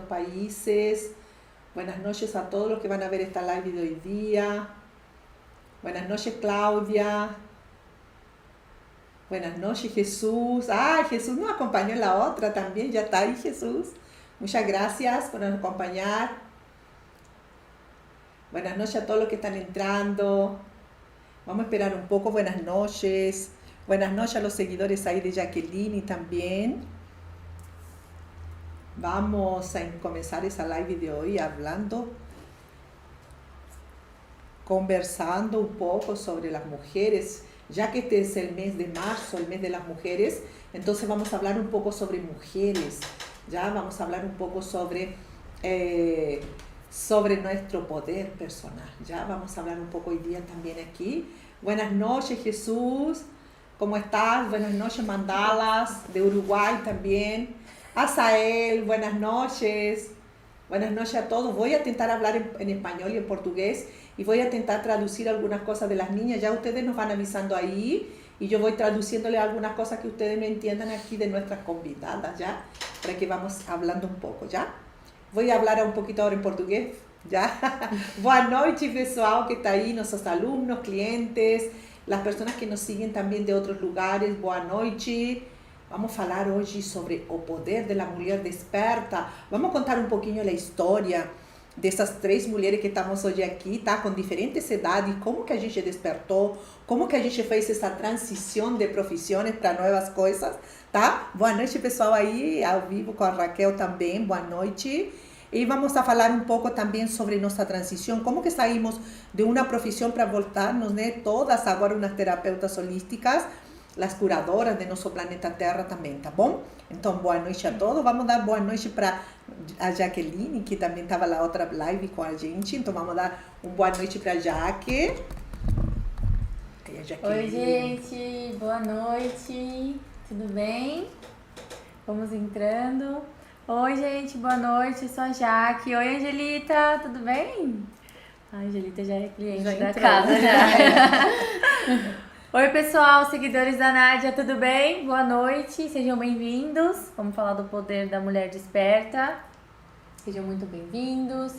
países. Buenas noches a todos los que van a ver esta live de hoy día. Buenas noches, Claudia. Buenas noches, Jesús. Ah, Jesús nos acompañó en la otra también. Ya está ahí, Jesús. Muchas gracias por nos acompañar. Buenas noches a todos los que están entrando. Vamos a esperar un poco. Buenas noches. Buenas noches a los seguidores ahí de Jacqueline también. Vamos a comenzar esa live de hoy hablando, conversando un poco sobre las mujeres, ya que este es el mes de marzo, el mes de las mujeres. Entonces vamos a hablar un poco sobre mujeres, ya vamos a hablar un poco sobre nuestro poder personal, ya vamos a hablar un poco hoy día también aquí. Buenas noches, Jesús, ¿cómo estás? Buenas noches, Mandalas, de Uruguay también. Azael, buenas noches. Buenas noches a todos. Voy a intentar hablar en español y en portugués y voy a intentar traducir algunas cosas de las niñas. Ya ustedes nos van avisando ahí y yo voy traduciéndole algunas cosas que ustedes no entiendan aquí de nuestras convidadas, ¿ya? Para que vamos hablando un poco, ¿ya? Voy a hablar un poquito ahora en portugués, ¿ya? Boa noite, pessoal que está ahí, nuestros alumnos, clientes, las personas que nos siguen también de otros lugares. Boa noite. Vamos a falar hoje sobre o poder da mulher desperta. Vamos contar um pouquinho a história dessas 3 mulheres que estamos hoje aqui, tá? Com diferentes idades, como que a gente despertou, como que a gente fez essa transição de profissões para novas coisas, tá? Boa noite, pessoal aí, ao vivo com a Raquel também, boa noite. E vamos a falar um pouco também sobre nossa transição, como que saímos de uma profissão para voltarmos, né? Todas agora umas terapeutas holísticas, as curadoras de nosso planeta Terra também, tá bom? Então, boa noite a todos. Vamos dar boa noite para a Jaqueline, que também estava na outra live com a gente. Então, vamos dar uma boa noite para a Jaque. Oi, gente. Boa noite. Tudo bem? Vamos entrando. Oi, gente. Boa noite. Eu sou a Jaque. Oi, Angelita. Tudo bem? A Angelita já é cliente da casa, já. Oi, pessoal, seguidores da Nádia, tudo bem? Boa noite, sejam bem-vindos. Vamos falar do poder da mulher desperta. Sejam muito bem-vindos.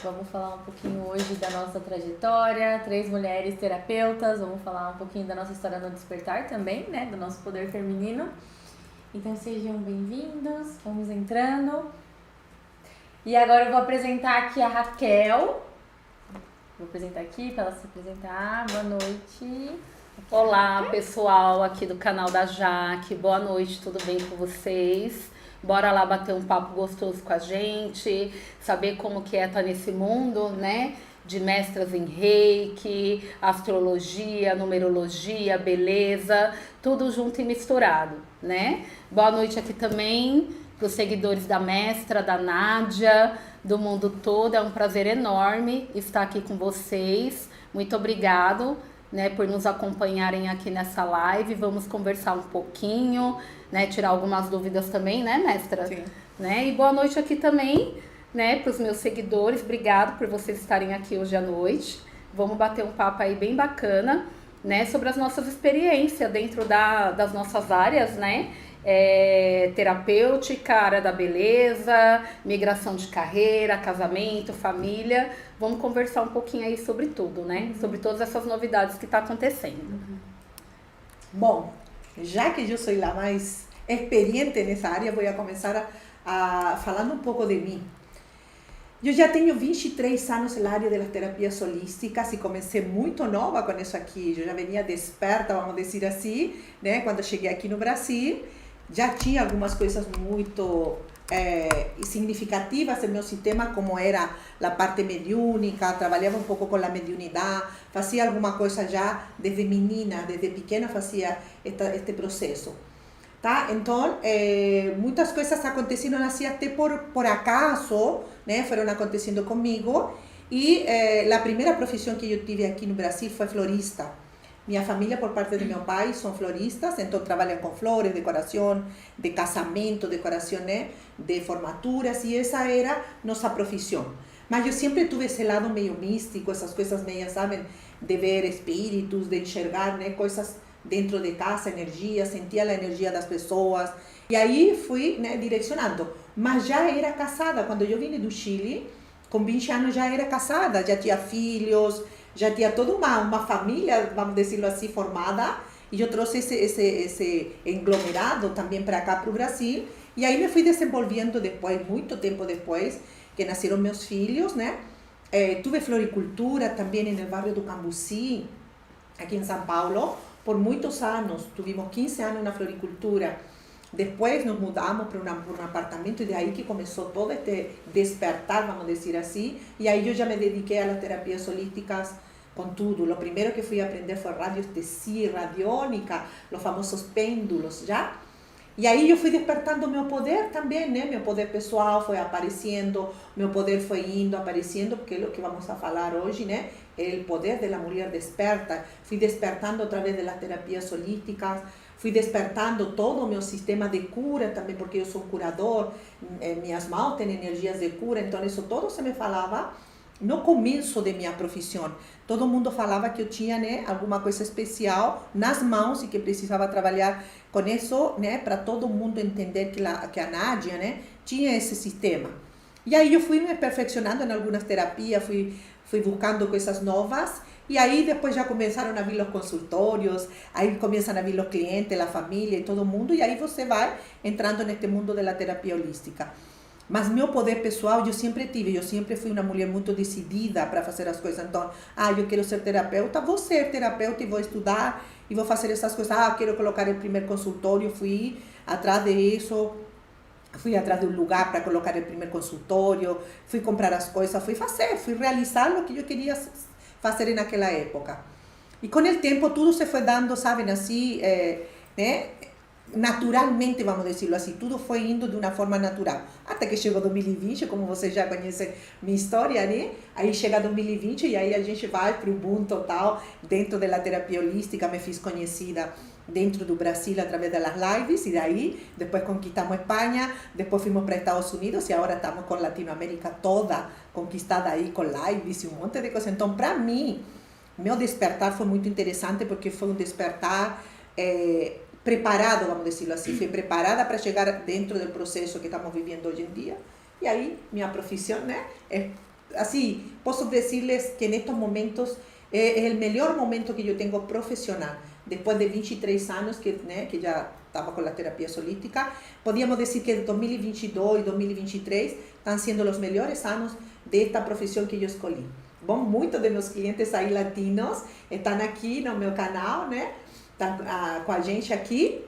Vamos falar um pouquinho hoje da nossa trajetória. 3 mulheres terapeutas. Vamos falar um pouquinho da nossa história no despertar também, né? Do nosso poder feminino. Então, sejam bem-vindos. Vamos entrando. E agora eu vou apresentar aqui a Raquel. Vou apresentar aqui para ela se apresentar. Boa noite. Olá, pessoal aqui do canal da Jaque. Boa noite, tudo bem com vocês? Bora lá bater um papo gostoso com a gente, saber como que é estar nesse mundo, né? De mestras em reiki, astrologia, numerologia, beleza, tudo junto e misturado, né? Boa noite aqui também para os seguidores da mestra, da Nádia, do mundo todo. É um prazer enorme estar aqui com vocês. Muito obrigado, né, por nos acompanharem aqui nessa live. Vamos conversar um pouquinho, né, tirar algumas dúvidas também, né, mestra? Sim. Né? E boa noite aqui também, né, para os meus seguidores. Obrigado por vocês estarem aqui hoje à noite. Vamos bater um papo aí bem bacana, né, sobre as nossas experiências dentro das nossas áreas, né? Terapêutica, área da beleza, migração de carreira, casamento, família. Vamos conversar um pouquinho aí sobre tudo, né? Sobre todas essas novidades que está acontecendo. Bom, já que eu sou a mais experiente nessa área, vou começar falando um pouco de mim. Eu já tenho 23 anos na área das terapias holísticas e comecei muito nova com isso aqui. Eu já venia desperta, vamos dizer assim, né? Quando cheguei aqui no Brasil, já tinha algumas coisas muito significativas no meu sistema, como era a parte mediúnica, trabalhava um pouco com a mediunidade, fazia alguma coisa já desde menina, desde pequena fazia este processo. Tá? Então, muitas coisas aconteceram assim até por acaso, né? Foram acontecendo comigo. E a primeira profissão que eu tive aqui no Brasil foi florista. Minha família, por parte de meu pai, são floristas, então trabalham com flores, decoração de casamento, decoração, né, de formaturas, e essa era nossa profissão. Mas eu sempre tive esse lado meio místico, essas coisas meio, sabem, de ver espíritos, de enxergar, né, coisas dentro de casa, energia, sentia a energia das pessoas. E aí fui, né, direcionando. Mas já era casada, quando eu vim do Chile, com 20 anos já era casada, já tinha filhos, já tinha toda uma família, vamos dizer assim, formada. E eu trouxe esse englomerado também para cá, para o Brasil. E aí me fui desenvolvendo depois, muito tempo depois, que nasceram meus filhos, né? Tuve floricultura também no bairro do Cambuci, aqui em São Paulo, por muitos anos. Tivemos 15 anos na floricultura. Depois nos mudamos para um apartamento e daí que começou todo este despertar, vamos dizer assim. E aí eu já me dediquei às terapias holísticas com tudo. O primeiro que fui aprender foi radiestesia, radiônica, os famosos pêndulos, já? E aí eu fui despertando meu poder também, né? Meu poder pessoal foi aparecendo, meu poder foi indo, aparecendo, porque é o que vamos a falar hoje, né? O poder da mulher desperta. Fui despertando através das terapias holísticas, fui despertando todo o meu sistema de cura também, porque eu sou curador, minhas mãos têm energias de cura, então isso todo se me falava no começo de minha profissão. Todo mundo falava que eu tinha, né, alguma coisa especial nas mãos e que precisava trabalhar com isso, né, para todo mundo entender que a Nádia, né, tinha esse sistema. E aí eu fui me perfeccionando em algumas terapias, fui buscando coisas novas. E aí depois já começaram a vir os consultórios, aí começam a vir os clientes, a família e todo mundo, e aí você vai entrando neste mundo da terapia holística. Mas meu poder pessoal eu sempre tive, eu sempre fui uma mulher muito decidida para fazer as coisas. Então, eu quero ser terapeuta, vou ser terapeuta e vou estudar e vou fazer essas coisas. Quero colocar o primeiro consultório, fui atrás disso. Fui atrás de um lugar para colocar o primeiro consultório, fui comprar as coisas, fui realizar o que eu queria fazer naquela época. E com o tempo tudo se foi dando, sabem, assim, né? Naturalmente, vamos dizer assim, tudo foi indo de uma forma natural. Até que chegou 2020, como vocês já conhecem minha história, né? Aí chega 2020 e aí a gente vai para o boom total dentro da terapia holística. Me fiz conhecida dentro do Brasil através das lives e daí depois conquistamos a Espanha, depois fomos para Estados Unidos e agora estamos com Latinoamérica toda conquistada aí com lives e um monte de coisas. Então, para mim, meu despertar foi muito interessante porque foi um despertar preparado, vamos dizer assim, fui preparada para chegar dentro do processo que estamos vivendo hoje em dia. E aí, minha profissão, né, assim, posso dizer-lhes que nestes momentos é o melhor momento que eu tenho profissional. Depois de 23 anos que já estava com a terapia holística, podíamos dizer que 2022 e 2023 estão sendo os melhores anos desta profissão que eu escolhi. Bom, muitos de meus clientes aí latinos estão aqui no meu canal, né? Estão com a gente aqui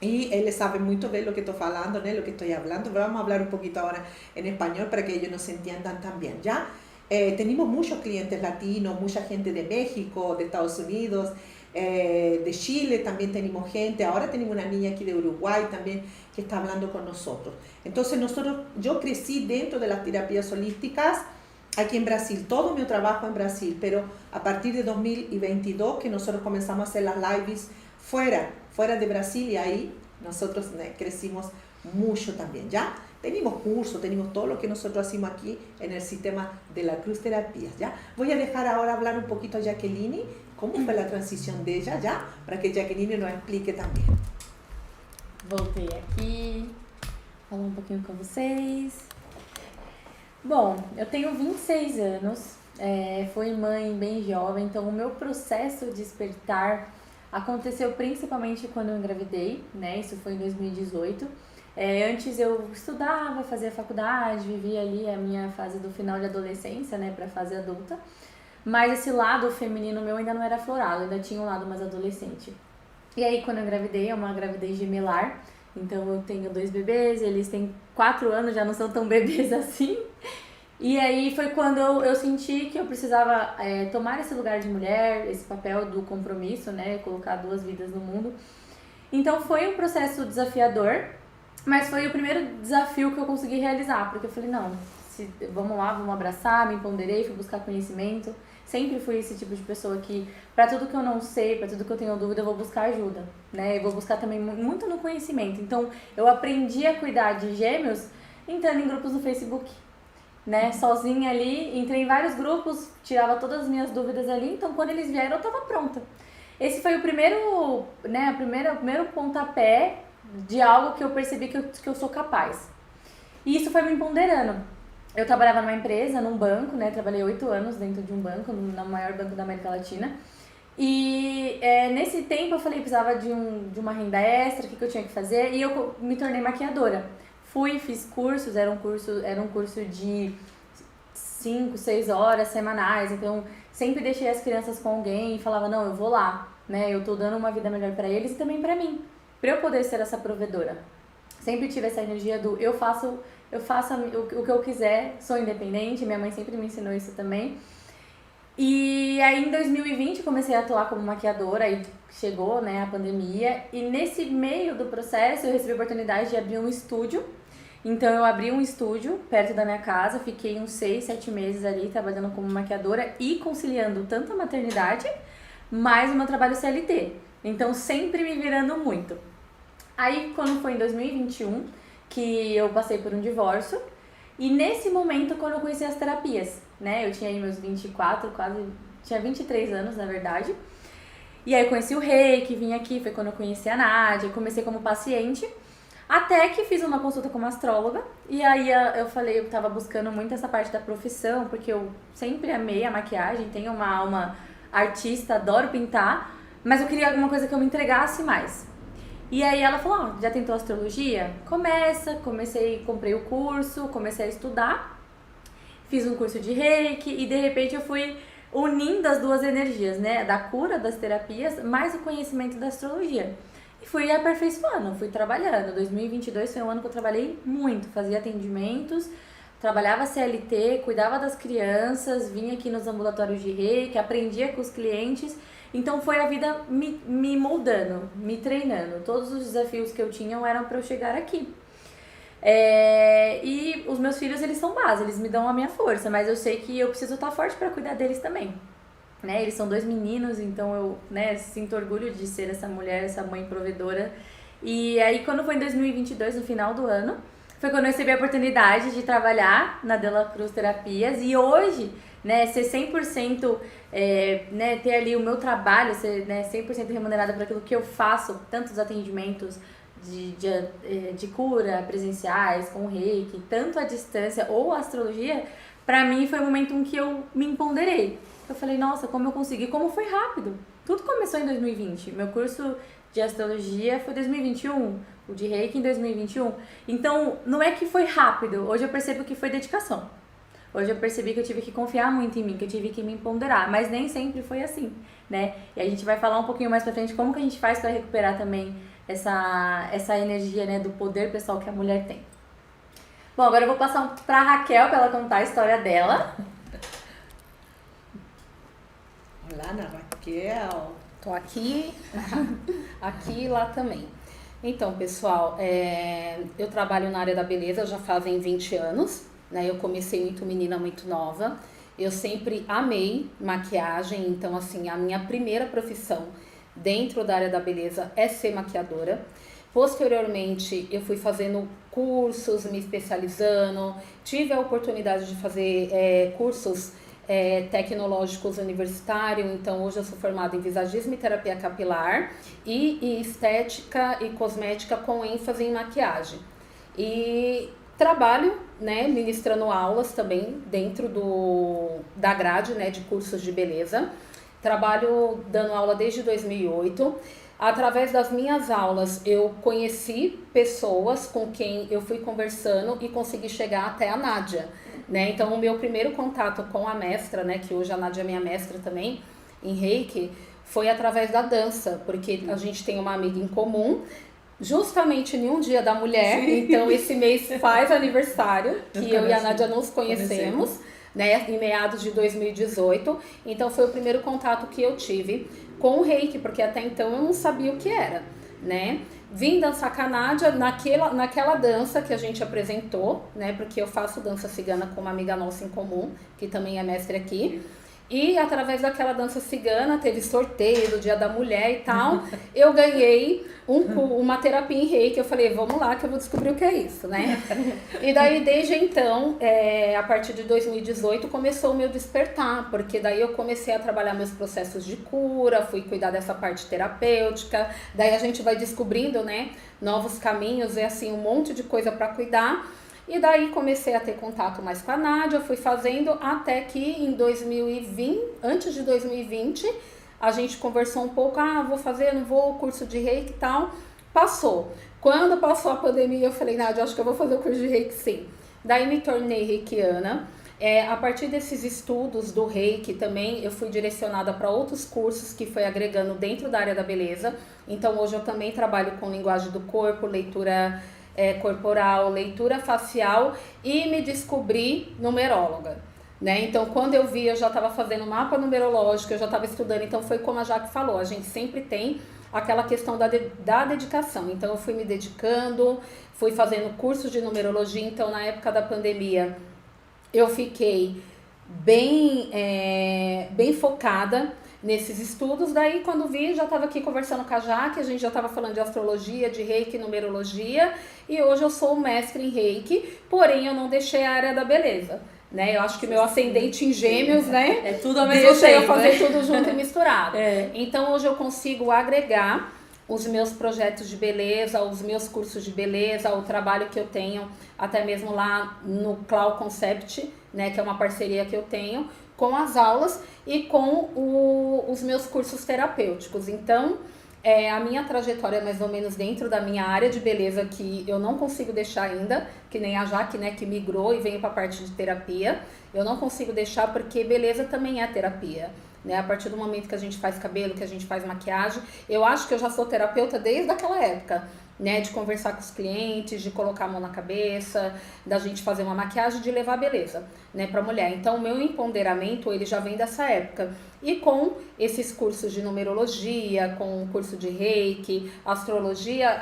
e eles sabem muito bem o que estou falando, né? O que estou falando. Vamos falar um pouquinho agora em espanhol para que eles nos entendam também, ¿ya? Tenemos muchos clientes latinos, mucha gente de México, de Estados Unidos, de Chile también tenemos gente. Ahora tenemos una niña aquí de Uruguay también que está hablando con nosotros. Entonces yo crecí dentro de las terapias holísticas aquí en Brasil, todo mi trabajo en Brasil, pero a partir de 2022 que nosotros comenzamos a hacer las lives fuera de Brasil y ahí nosotros crecimos mucho también, ¿ya? Tenemos cursos, tenemos todo lo que nosotros hacemos aquí en el sistema de la Cruz Terapias, ¿ya? Voy a dejar ahora hablar un poquito a Jacqueline, cómo fue la transición de ella, ¿ya? Para que Jacqueline nos explique también. Voltei aqui, falar um pouquinho com vocês. Bom, eu tenho 26 anos, fui mãe bem jovem, então o meu processo de despertar aconteceu principalmente quando eu engravidei, né? Isso foi em 2018. Antes eu estudava, fazia faculdade, vivia ali a minha fase do final de adolescência, né, para a fase adulta. Mas esse lado feminino meu ainda não era aflorado, ainda tinha um lado mais adolescente. E aí quando eu engravidei, é uma gravidez gemelar, então eu tenho 2 bebês, eles têm 4 anos, já não são tão bebês assim. E aí foi quando eu senti que eu precisava tomar esse lugar de mulher, esse papel do compromisso, né, colocar 2 vidas no mundo. Então foi um processo desafiador, mas foi o primeiro desafio que eu consegui realizar, porque eu falei, não, vamos lá, vamos abraçar, me empoderei, fui buscar conhecimento. Sempre fui esse tipo de pessoa que, para tudo que eu não sei, para tudo que eu tenho dúvida, eu vou buscar ajuda, né? Eu vou buscar também muito no conhecimento. Então, eu aprendi a cuidar de gêmeos entrando em grupos no Facebook, né? Sozinha ali, entrei em vários grupos, tirava todas as minhas dúvidas ali. Então, quando eles vieram, eu estava pronta. esse foi o primeiro, né, o primeiro pontapé de algo que eu percebi que eu sou capaz. E isso foi me empoderando. Eu trabalhava numa empresa, num banco, né? Trabalhei 8 anos dentro de um banco, no maior banco da América Latina. E nesse tempo eu falei que precisava de uma renda extra, o que eu tinha que fazer, e eu me tornei maquiadora. Fiz cursos, era um curso de 5, 6 horas semanais, então sempre deixei as crianças com alguém e falava, não, eu vou lá, né? Eu tô dando uma vida melhor pra eles e também pra mim, pra eu poder ser essa provedora. Sempre tive essa energia do eu faço o que eu quiser, sou independente, minha mãe sempre me ensinou isso também. E aí em 2020 comecei a atuar como maquiadora, aí chegou, né, a pandemia, e nesse meio do processo eu recebi a oportunidade de abrir um estúdio. Então eu abri um estúdio perto da minha casa, fiquei uns 6, 7 meses ali trabalhando como maquiadora e conciliando tanto a maternidade, mais o meu trabalho CLT. Então sempre me virando muito. Aí quando foi em 2021 que eu passei por um divórcio, e nesse momento quando eu conheci as terapias, né? Eu tinha aí meus 24, tinha 23 anos na verdade. E aí eu conheci o Reiki, vim aqui, foi quando eu conheci a Nádia, comecei como paciente. Até que fiz uma consulta com uma astróloga, e aí eu falei, eu tava buscando muito essa parte da profissão, porque eu sempre amei a maquiagem, tenho uma alma artista, adoro pintar, mas eu queria alguma coisa que eu me entregasse mais. E aí ela falou, já tentou astrologia? Comprei o curso, comecei a estudar, fiz um curso de Reiki, e de repente eu fui unindo as duas energias, né, da cura, das terapias, mais o conhecimento da astrologia. E fui aperfeiçoando, fui trabalhando. 2022 foi um ano que eu trabalhei muito, fazia atendimentos, trabalhava CLT, cuidava das crianças, vinha aqui nos ambulatórios de Reiki, aprendia com os clientes. Então foi a vida me moldando, me treinando. Todos os desafios que eu tinha eram para eu chegar aqui. E os meus filhos, eles são base, eles me dão a minha força, mas eu sei que eu preciso estar forte para cuidar deles também. Né, eles são 2 meninos, então eu, né, sinto orgulho de ser essa mulher, essa mãe provedora. E aí quando foi em 2022, no final do ano, foi quando eu recebi a oportunidade de trabalhar na Dela Cruz Terapias. E hoje, né, ser 100%, né, ter ali o meu trabalho, ser, né, 100% remunerada por aquilo que eu faço, tantos atendimentos de cura presenciais, com Reiki, tanto à distância ou a astrologia, pra mim foi um momento em que eu me empoderei. Eu falei, nossa, como eu consegui, como foi rápido. Tudo começou em 2020. Meu curso de astrologia foi 2021, o de Reiki em 2021. Então, não é que foi rápido. Hoje eu percebo que foi dedicação. Hoje eu percebi que eu tive que confiar muito em mim, que eu tive que me empoderar. Mas nem sempre foi assim, né? E a gente vai falar um pouquinho mais pra frente como que a gente faz pra recuperar também essa energia, né, do poder pessoal que a mulher tem. Bom, agora eu vou passar pra Raquel pra ela contar a história dela. Olá, Ana Raquel. Tô aqui, aqui e lá também. Então, pessoal, eu trabalho na área da beleza já fazem 20 anos, né? Eu comecei muito menina, muito nova. Eu sempre amei maquiagem, então, assim, a minha primeira profissão dentro da área da beleza é ser maquiadora. Posteriormente, eu fui fazendo cursos, me especializando, tive a oportunidade de fazer cursos tecnológicos universitários, então hoje eu sou formada em visagismo e terapia capilar e estética e cosmética com ênfase em maquiagem. E trabalho, né, ministrando aulas também dentro da grade, né, de cursos de beleza. Trabalho dando aula desde 2008. Através das minhas aulas, eu conheci pessoas com quem eu fui conversando e consegui chegar até a Nádia, né? Então, o meu primeiro contato com a mestra, né, que hoje a Nádia é minha mestra também, em Reiki, foi através da dança, porque a gente tem uma amiga em comum, justamente em um dia da mulher. Sim. Então esse mês faz aniversário, que eu e a Nádia nos conhecemos, né, em meados de 2018. Então foi o primeiro contato que eu tive com o Reiki, porque até então eu não sabia o que era, né? Vim dançar com a Nádia naquela dança que a gente apresentou, né? Porque eu faço dança cigana com uma amiga nossa em comum, que também é mestre aqui. E através daquela dança cigana, teve sorteio do Dia da Mulher e tal, eu ganhei uma terapia em reiki. Eu falei, vamos lá que eu vou descobrir o que é isso, né? E daí, desde então, a partir de 2018, começou o meu despertar, porque daí eu comecei a trabalhar meus processos de cura, fui cuidar dessa parte terapêutica, daí a gente vai descobrindo, né, novos caminhos, assim, um monte de coisa para cuidar. E daí comecei a ter contato mais com a Nádia, fui fazendo até que em 2020, antes de 2020, a gente conversou um pouco, vou fazer, não vou, curso de reiki e tal, passou. Quando passou a pandemia, eu falei, Nádia, acho que eu vou fazer o curso de reiki sim. Daí me tornei reikiana. A partir desses estudos do reiki também, eu fui direcionada para outros cursos que foi agregando dentro da área da beleza. Então hoje eu também trabalho com linguagem do corpo, leitura corporal, leitura facial e me descobri numeróloga, né? Então, quando eu vi, eu já estava fazendo mapa numerológico, eu já estava estudando, então foi como a Jaque falou, a gente sempre tem aquela questão da dedicação. Então, eu fui me dedicando, fui fazendo cursos de numerologia, então na época da pandemia eu fiquei bem focada nesses estudos. Daí quando vi, já estava aqui conversando com a Jaque, a gente já estava falando de astrologia, de reiki, numerologia, e hoje eu sou mestre em reiki, porém eu não deixei a área da beleza, né? Eu acho que meu ascendente em gêmeos, né? É tudo ao mesmo Deixa tempo, eu fazer né? tudo junto e misturado. É. Então hoje eu consigo agregar os meus projetos de beleza, os meus cursos de beleza, o trabalho que eu tenho, até mesmo lá no Cloud Concept, né, que é uma parceria que eu tenho, com as aulas e com os meus cursos terapêuticos. Então, a minha trajetória é mais ou menos dentro da minha área de beleza, que eu não consigo deixar ainda, que nem a Jaque, né, que migrou e veio para a parte de terapia. Eu não consigo deixar porque beleza também é terapia, né? A partir do momento que a gente faz cabelo, que a gente faz maquiagem, eu acho que eu já sou terapeuta desde aquela época, né, de conversar com os clientes, de colocar a mão na cabeça, da gente fazer uma maquiagem, de levar beleza, né, para mulher. Então, o meu empoderamento, ele já vem dessa época. E com esses cursos de numerologia, com o curso de reiki, astrologia,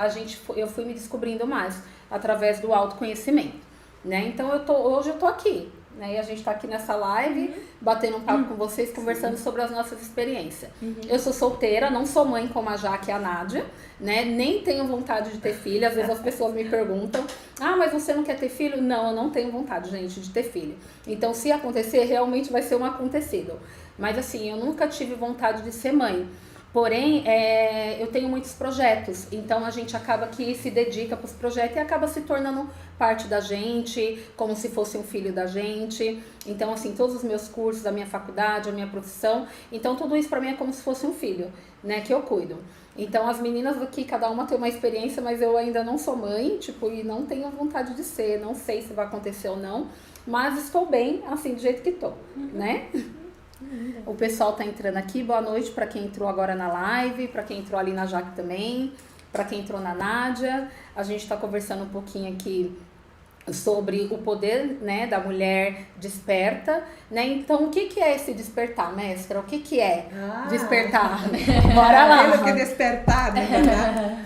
eu fui me descobrindo mais através do autoconhecimento, né? Então, hoje eu tô aqui, né? E a gente está aqui nessa live, batendo um papo com vocês, conversando sobre as nossas experiências. Eu sou solteira, não sou mãe como a Jaque e a Nádia, né? Nem tenho vontade de ter filho. Às vezes as pessoas me perguntam, mas você não quer ter filho? Não, eu não tenho vontade, gente, de ter filho. Então, se acontecer, realmente vai ser um acontecido. Mas assim, eu nunca tive vontade de ser mãe. Porém, eu tenho muitos projetos, então a gente acaba que se dedica para os projetos e acaba se tornando parte da gente, como se fosse um filho da gente. Então, assim, todos os meus cursos, a minha faculdade, a minha profissão, então tudo isso para mim é como se fosse um filho, né, que eu cuido. Então, as meninas aqui, cada uma tem uma experiência, mas eu ainda não sou mãe, e não tenho vontade de ser, não sei se vai acontecer ou não, mas estou bem, assim, do jeito que estou, né? O pessoal tá entrando aqui, boa noite para quem entrou agora na live, para quem entrou ali na Jaque também, para quem entrou na Nádia. A gente tá conversando um pouquinho aqui sobre o poder, né, da mulher desperta, né? Então, o que é esse despertar, mestra? O que é despertar? Bora lá. É lo que despertar, ¿verdad?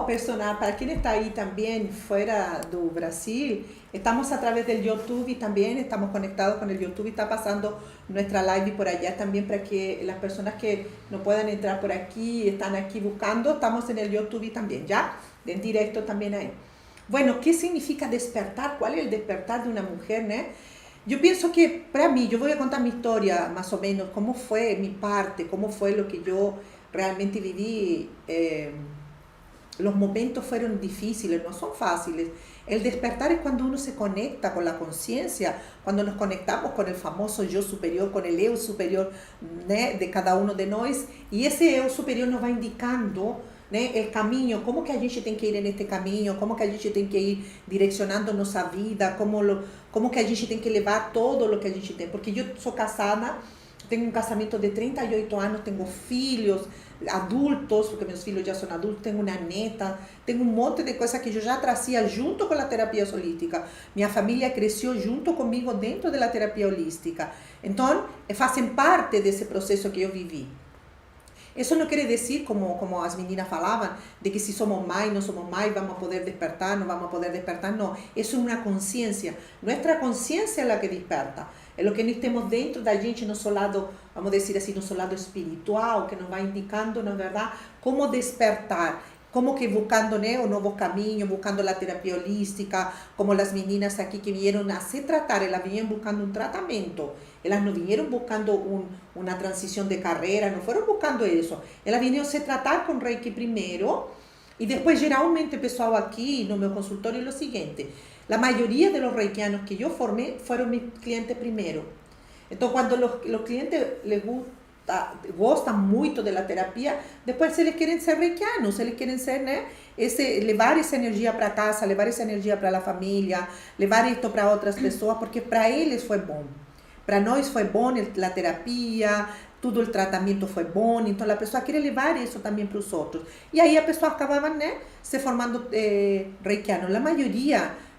Personal, para quien está ahí también fuera do Brasil, estamos a través del YouTube también, estamos conectados con el YouTube, está pasando nuestra live por allá también para que las personas que no puedan entrar por aquí, están aquí buscando, estamos en el YouTube también, ¿ya? En directo también ahí. Bueno, ¿qué significa despertar? ¿Cuál es el despertar de una mujer, ¿no? Yo pienso que para mí, yo voy a contar mi historia más o menos, cómo fue mi parte, cómo fue lo que yo realmente viví. Los momentos fueron difíciles, no son fáciles. El despertar es cuando uno se conecta con la conciencia, cuando nos conectamos con el famoso yo superior, con el eu superior, ¿no?, de cada uno de nós, y ese eu superior nos va indicando, né, el caminho, como que a gente tem que ir neste caminho, como que a gente tem que ir direcionando nossa vida, como que a gente tem que levar todo o que a gente tem. Porque eu sou casada, tenho um casamento de 38 anos, tenho filhos adultos, porque meus filhos já são adultos, tenho uma neta, tenho um monte de coisas que eu já trazia junto com a terapia holística. Minha família cresceu junto comigo dentro da terapia holística. Então, fazem parte desse processo que eu vivi. Isso não quer dizer, como as meninas falavam, de que se somos mais, não somos mais, vamos a poder despertar, não vamos a poder despertar. Não, isso é uma consciência. Nossa consciência é a que desperta. É o que nós temos dentro da gente, nosso lado, vamos dizer assim, nosso lado espiritual, que nos vai indicando, na verdade, como despertar. Como que buscando, né, os novos caminhos, buscando a terapia holística, como as meninas aqui que vieram a se tratar, elas vinham buscando um tratamento. Elas não vieram buscando uma transição de carreira, não foram buscando isso. Elas vieram se tratar com Reiki primeiro e depois, geralmente, o pessoal aqui no meu consultório é o seguinte, a maioria dos reikianos que eu formei foram meus clientes primeiro. Então, quando os clientes les gostam muito da terapia, depois eles querem ser reikianos, eles querem ser, né, levar essa energia para casa, levar essa energia para a família, levar isto para outras pessoas, porque para eles foi bom. Para nós foi bom a terapia, todo o tratamento foi bom, então a pessoa quer levar isso também para os outros. E aí a pessoa acabava, né, se formando reikiano.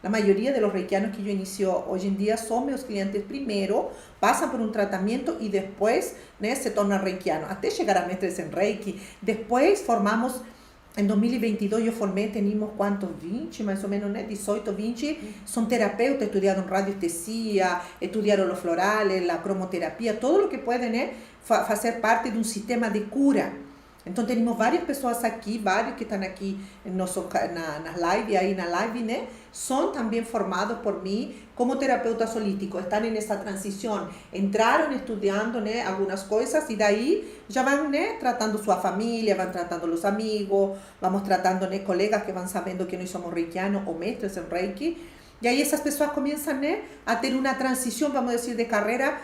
A maioria dos reikianos que eu inicio hoje em dia são meus clientes primeiro, passam por um tratamento e depois, né, se tornam reikianos, até chegar a mestres em Reiki. Depois formamos, em 2022 eu formei, tínhamos quantos? 20, mais ou menos, né? 18, 20, são terapeutas, estudaram radiestesia, estudaram os florales, a cromoterapia, todo o que pode, né, fazer parte de um sistema de cura. Então, temos várias pessoas aqui, vários que estão aqui nas lives, aí na live, né? São também formados por mim como terapeutas holísticos, estão nessa transição, entraram estudando, né, algumas coisas e daí já vão, né, tratando sua família, vão tratando os amigos, vamos tratando, né, colegas que vão sabendo que nós somos reikianos ou mestres em Reiki. E aí essas pessoas começam, né, a ter uma transição, vamos dizer, de carreira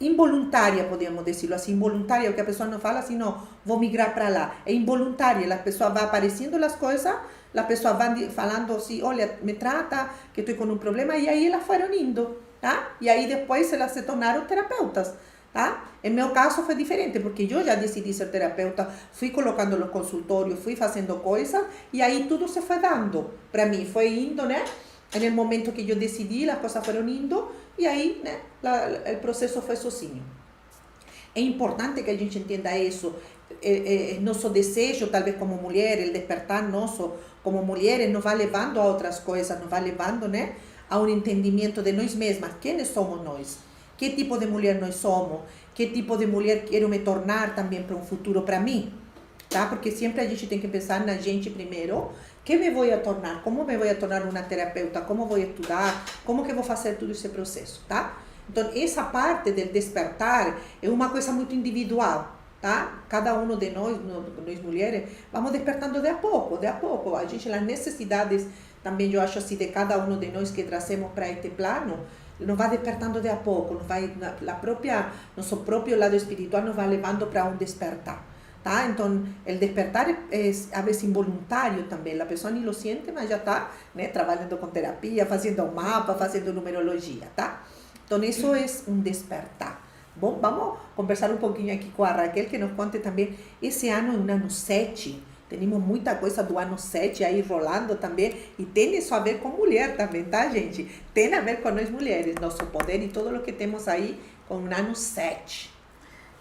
involuntária, podemos decirlo assim, involuntária, que a pessoa não fala assim, não, vou migrar para lá, é involuntária, a pessoa vai aparecendo as coisas, a pessoa vai falando assim, olha, me trata, que estou com um problema, e aí elas foram indo, tá? E aí depois elas se tornaram terapeutas, tá? Em meu caso foi diferente, porque eu já decidi ser terapeuta, fui colocando no consultório, fui fazendo coisas, e aí tudo se foi dando, para mim, foi indo, né? No momento que eu decidi, as coisas foram indo, e aí, né, o processo foi sozinho. É importante que a gente entenda isso, nosso desejo, talvez como mulher, o despertar nosso como mulheres, nos vai levando a outras coisas, nos vai levando, né, a um entendimento de nós mesmas, quem somos nós, que tipo de mulher nós somos, que tipo de mulher quero me tornar também para um futuro para mim, tá? Porque sempre a gente tem que pensar na gente primeiro, que me vou tornar, como me vou tornar uma terapeuta, como vou estudar, como que vou fazer todo esse processo, tá? Então, essa parte do despertar é uma coisa muito individual, tá? Cada um de nós mulheres, vamos despertando de a pouco, a gente, as necessidades, também eu acho assim, de cada um de nós que trazemos para este plano, nos vai despertando de a pouco, nos vai, nosso próprio lado espiritual nos vai levando para um despertar. Tá? Então, o despertar é a vezes involuntário também, a pessoa nem lo sente, mas já está, né, trabalhando com terapia, fazendo um mapa, fazendo numerologia, tá? Então, isso é um despertar. Bom, vamos conversar um pouquinho aqui com a Raquel, que nos conte também, esse ano é um ano 7, temos muita coisa do ano 7 aí rolando também, e tem isso a ver com mulher também, tá, gente? Tem a ver com nós mulheres, nosso poder e tudo o que temos aí com o ano 7.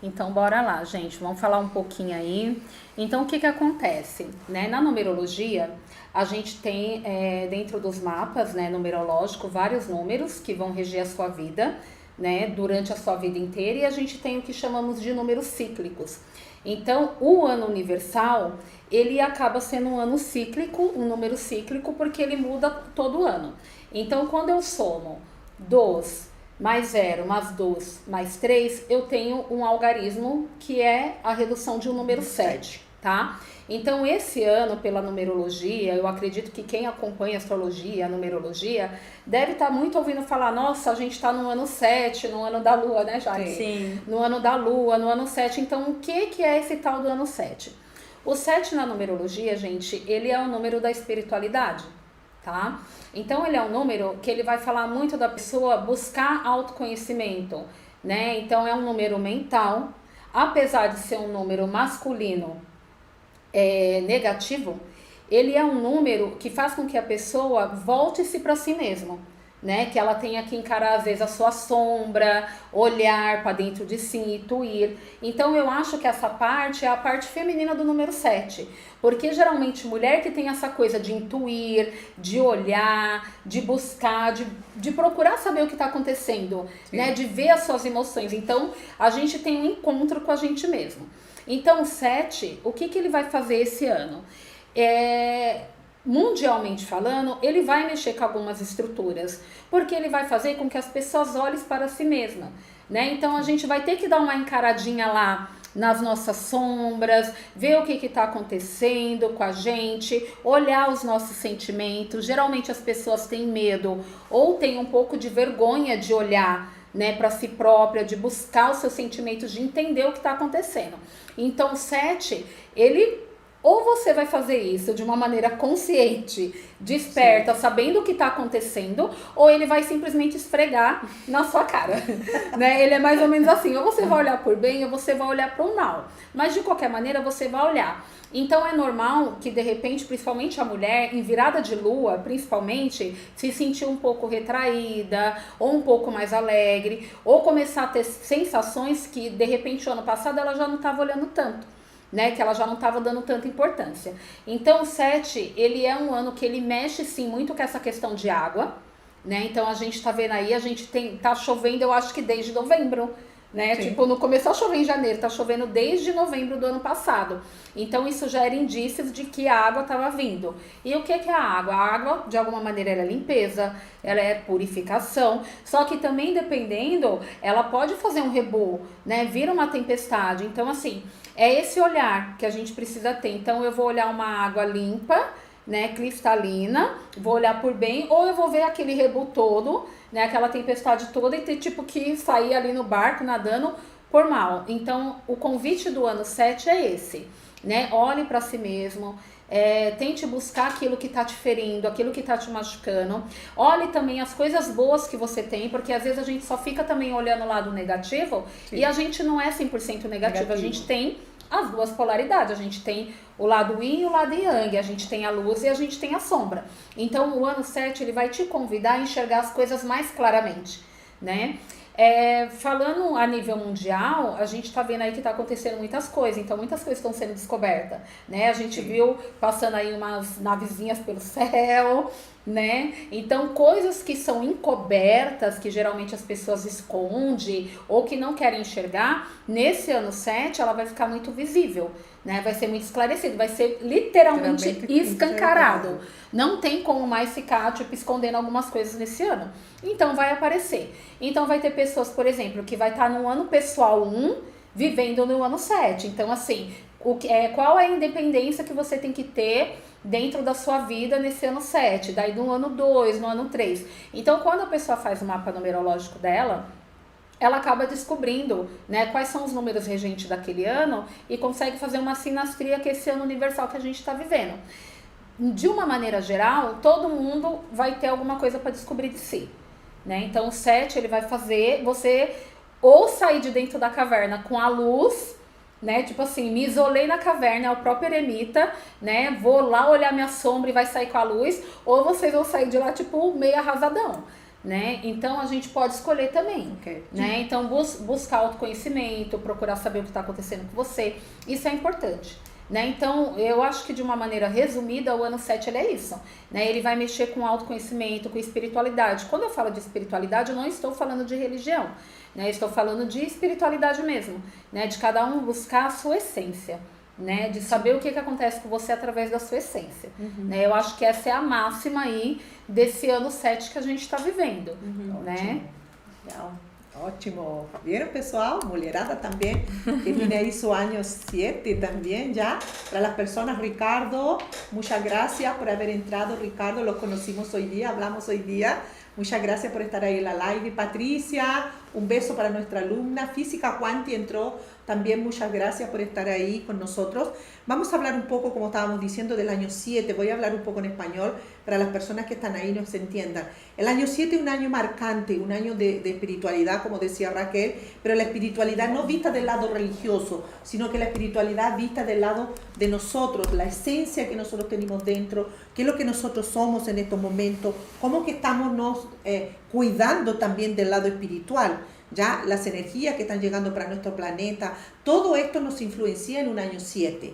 Então, bora lá, gente, vamos falar um pouquinho aí. Então, o que acontece, né? Na numerologia, a gente tem dentro dos mapas, né, numerológico, vários números que vão reger a sua vida, né, durante a sua vida inteira, e a gente tem o que chamamos de números cíclicos. Então, o ano universal, ele acaba sendo um ano cíclico, um número cíclico, porque ele muda todo ano. Então, quando eu somo 2 mais 0, mais 2, mais 3, eu tenho um algarismo que é a redução de um número 7, tá? Então, esse ano, pela numerologia, eu acredito que quem acompanha a astrologia, a numerologia, deve estar muito ouvindo falar, nossa, a gente está no ano 7, no ano da lua, né, Jaque? Sim. No ano da lua, no ano 7. Então, o que é esse tal do ano 7? O 7 na numerologia, gente, ele é o número da espiritualidade, tá? Então, ele é um número que ele vai falar muito da pessoa buscar autoconhecimento, né? Então, é um número mental, apesar de ser um número masculino negativo, ele é um número que faz com que a pessoa volte-se para si mesmo, né? Que ela tenha que encarar às vezes a sua sombra, olhar para dentro de si, intuir. Então eu acho que essa parte é a parte feminina do número 7. Porque geralmente mulher que tem essa coisa de intuir, de olhar, de buscar, de procurar saber o que está acontecendo, né? De ver as suas emoções. Então a gente tem um encontro com a gente mesmo. Então o 7, o que ele vai fazer esse ano? Mundialmente falando, ele vai mexer com algumas estruturas, porque ele vai fazer com que as pessoas olhem para si mesmas, né? Então a gente vai ter que dar uma encaradinha lá nas nossas sombras, ver o que está acontecendo com a gente, olhar os nossos sentimentos. Geralmente as pessoas têm medo ou têm um pouco de vergonha de olhar, né, para si própria, de buscar os seus sentimentos, de entender o que está acontecendo. Então o 7, ele... Ou você vai fazer isso de uma maneira consciente, desperta, sabendo o que está acontecendo, ou ele vai simplesmente esfregar na sua cara, né? Ele é mais ou menos assim, ou você vai olhar por bem, ou você vai olhar para o mal. Mas de qualquer maneira você vai olhar. Então é normal que de repente, principalmente a mulher, em virada de lua, principalmente, se sentir um pouco retraída, ou um pouco mais alegre, ou começar a ter sensações que de repente o ano passado ela já não estava olhando tanto, né, que ela já não estava dando tanta importância. Então o 7, ele é um ano que ele mexe sim muito com essa questão de água, né? Então a gente tá vendo aí, a gente tá chovendo, eu acho que desde novembro, né? Sim. Tipo, não começou a chover em janeiro, tá chovendo desde novembro do ano passado. Então isso já era indícios de que a água estava vindo. E o que é a água? A água, de alguma maneira, ela é limpeza, ela é purificação, só que também dependendo, ela pode fazer um rebu, né? Vira uma tempestade. Então assim, é esse olhar que a gente precisa ter. Então eu vou olhar uma água limpa, né, cristalina, vou olhar por bem, ou eu vou ver aquele rebu todo, né, aquela tempestade toda e ter tipo que sair ali no barco nadando por mal. Então o convite do ano 7 é esse, né? Olhe para si mesmo, tente buscar aquilo que tá te ferindo, aquilo que tá te machucando. Olhe também as coisas boas que você tem, porque às vezes a gente só fica também olhando o lado negativo. Sim. E a gente não é 100% negativo, a gente tem as duas polaridades, a gente tem o lado yin e o lado yang, a gente tem a luz e a gente tem a sombra. Então o ano 7 ele vai te convidar a enxergar as coisas mais claramente, né? Falando a nível mundial, a gente tá vendo aí que tá acontecendo muitas coisas, então muitas coisas estão sendo descobertas, né? A gente viu passando aí umas navezinhas pelo céu, né? Então coisas que são encobertas, que geralmente as pessoas escondem ou que não querem enxergar, nesse ano 7 ela vai ficar muito visível, né? Vai ser muito esclarecido, vai ser literalmente escancarado. Não tem como mais ficar tipo escondendo algumas coisas nesse ano. Então vai aparecer. Então vai ter pessoas, por exemplo, que vai estar no ano pessoal 1 vivendo no ano 7. Então assim, qual é a independência que você tem que ter dentro da sua vida nesse ano 7, daí no ano 2, no ano 3. Então quando a pessoa faz o mapa numerológico dela, ela acaba descobrindo, né, quais são os números regentes daquele ano e consegue fazer uma sinastria com esse ano universal que a gente está vivendo. De uma maneira geral, todo mundo vai ter alguma coisa para descobrir de si, né? Então o 7 ele vai fazer você ou sair de dentro da caverna com a luz, né? Tipo assim, me isolei na caverna, é o próprio eremita, né? Vou lá olhar minha sombra e vai sair com a luz, ou vocês vão sair de lá tipo meio arrasadão, né? Então a gente pode escolher também, né? Então buscar autoconhecimento, procurar saber o que está acontecendo com você, isso é importante, né? Então eu acho que de uma maneira resumida o ano 7 ele é isso, né? Ele vai mexer com autoconhecimento, com espiritualidade. Quando eu falo de espiritualidade eu não estou falando de religião, né? Estou falando de espiritualidade mesmo, né? De cada um buscar a sua essência, né? De saber o que acontece com você através da sua essência, né? Eu acho que essa é a máxima aí desse ano 7 que a gente está vivendo, né? Legal. Ótimo. ¿Vieron, pessoal? Mulherada também. Que tiene ahí su año 7 también ya. Para las personas, Ricardo, muchas gracias por haber entrado, Ricardo. Lo conocimos hoy día, hablamos hoy día. Muchas gracias por estar ahí en la live. Patricia, Un beso para nuestra alumna. Física Cuanti entró también, muchas gracias por estar ahí con nosotros. Vamos a hablar un poco, como estábamos diciendo, del año 7. Voy a hablar un poco en español para las personas que están ahí nos entiendan. El año 7 es un año marcante, un año de espiritualidad, como decía Raquel, pero la espiritualidad no vista del lado religioso, sino que la espiritualidad vista del lado de nosotros, la esencia que nosotros tenemos dentro, qué es lo que nosotros somos en estos momentos, cómo que estamos cuidando también del lado espiritual. Ya las energías que están llegando para nuestro planeta, todo esto nos influencia en un año 7.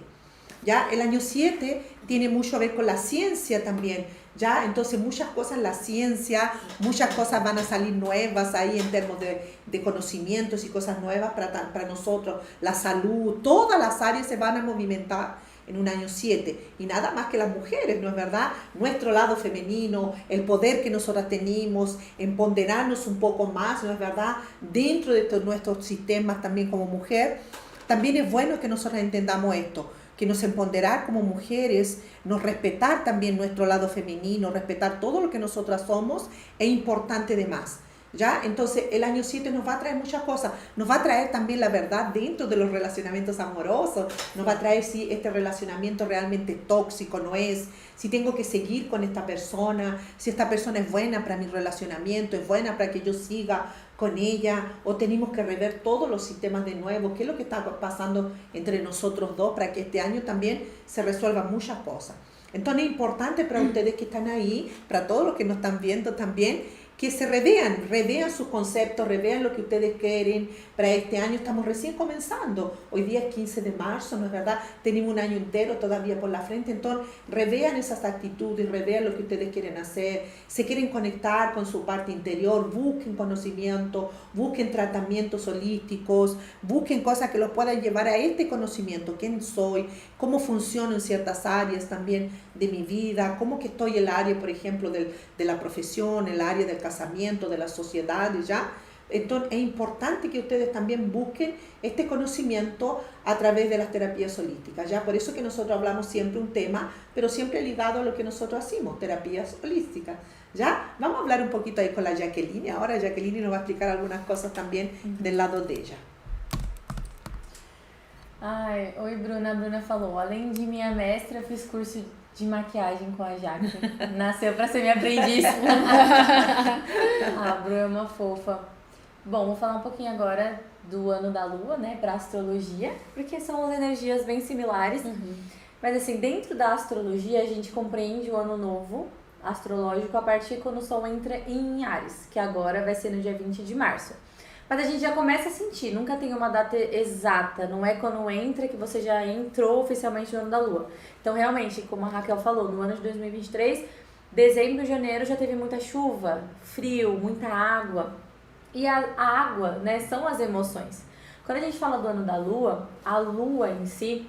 Ya el año 7 tiene mucho a ver con la ciencia también, ya entonces muchas cosas en la ciencia, muchas cosas van a salir nuevas ahí en términos de conocimientos y cosas nuevas para nosotros, la salud, todas las áreas se van a movimentar en un año 7, y nada más que las mujeres, ¿no es verdad? Nuestro lado femenino, el poder que nosotras tenemos, empoderarnos un poco más, ¿no es verdad? Dentro de nuestros sistemas también como mujer, también es bueno que nosotras entendamos esto, que nos empoderar como mujeres, nos respetar también nuestro lado femenino, respetar todo lo que nosotras somos, es importante de más. ¿Ya? Entonces el año 7 nos va a traer muchas cosas, nos va a traer también la verdad dentro de los relacionamientos amorosos, nos va a traer si este relacionamiento realmente tóxico no es, si tengo que seguir con esta persona, si esta persona es buena para mi relacionamiento, es buena para que yo siga con ella, o tenemos que rever todos los sistemas de nuevo, qué es lo que está pasando entre nosotros dos para que este año también se resuelvan muchas cosas. Entonces es importante para ustedes que están ahí, para todos los que nos están viendo también, que se revean sus conceptos, revean lo que ustedes quieren para este año. Estamos recién comenzando, hoy día es 15 de marzo, ¿no es verdad? Tenemos un año entero todavía por la frente, entonces revean esas actitudes, revean lo que ustedes quieren hacer, se quieren conectar con su parte interior, busquen conocimiento, busquen tratamientos holísticos, busquen cosas que los puedan llevar a este conocimiento, quién soy, cómo funciono en ciertas áreas también de mi vida, cómo que estoy el área, por ejemplo, de la profesión, el área del casamiento, de las sociedades, ¿ya? Entonces es importante que ustedes también busquen este conocimiento a través de las terapias holísticas, ¿ya? Por eso que nosotros hablamos siempre un tema, pero siempre ligado a lo que nosotros hacemos, terapias holísticas, ¿ya? Vamos a hablar un poquito ahí con la Jacqueline. Ahora Jacqueline nos va a explicar algunas cosas también del lado de ella. Ai, oi Bruna, a Bruna falou, além de minha mestra, eu fiz curso de maquiagem com a Jaque, nasceu pra ser minha aprendiz. A Bruna é uma fofa. Bom, vou falar um pouquinho agora do ano da lua, né, pra astrologia, porque são as energias bem similares, mas assim, dentro da astrologia a gente compreende o ano novo astrológico a partir quando o Sol entra em Áries, que agora vai ser no dia 20 de março. Mas a gente já começa a sentir, nunca tem uma data exata, não é quando entra que você já entrou oficialmente no ano da lua. Então realmente, como a Raquel falou, no ano de 2023, dezembro e janeiro já teve muita chuva, frio, muita água. E a água, né, são as emoções. Quando a gente fala do ano da lua, a lua em si,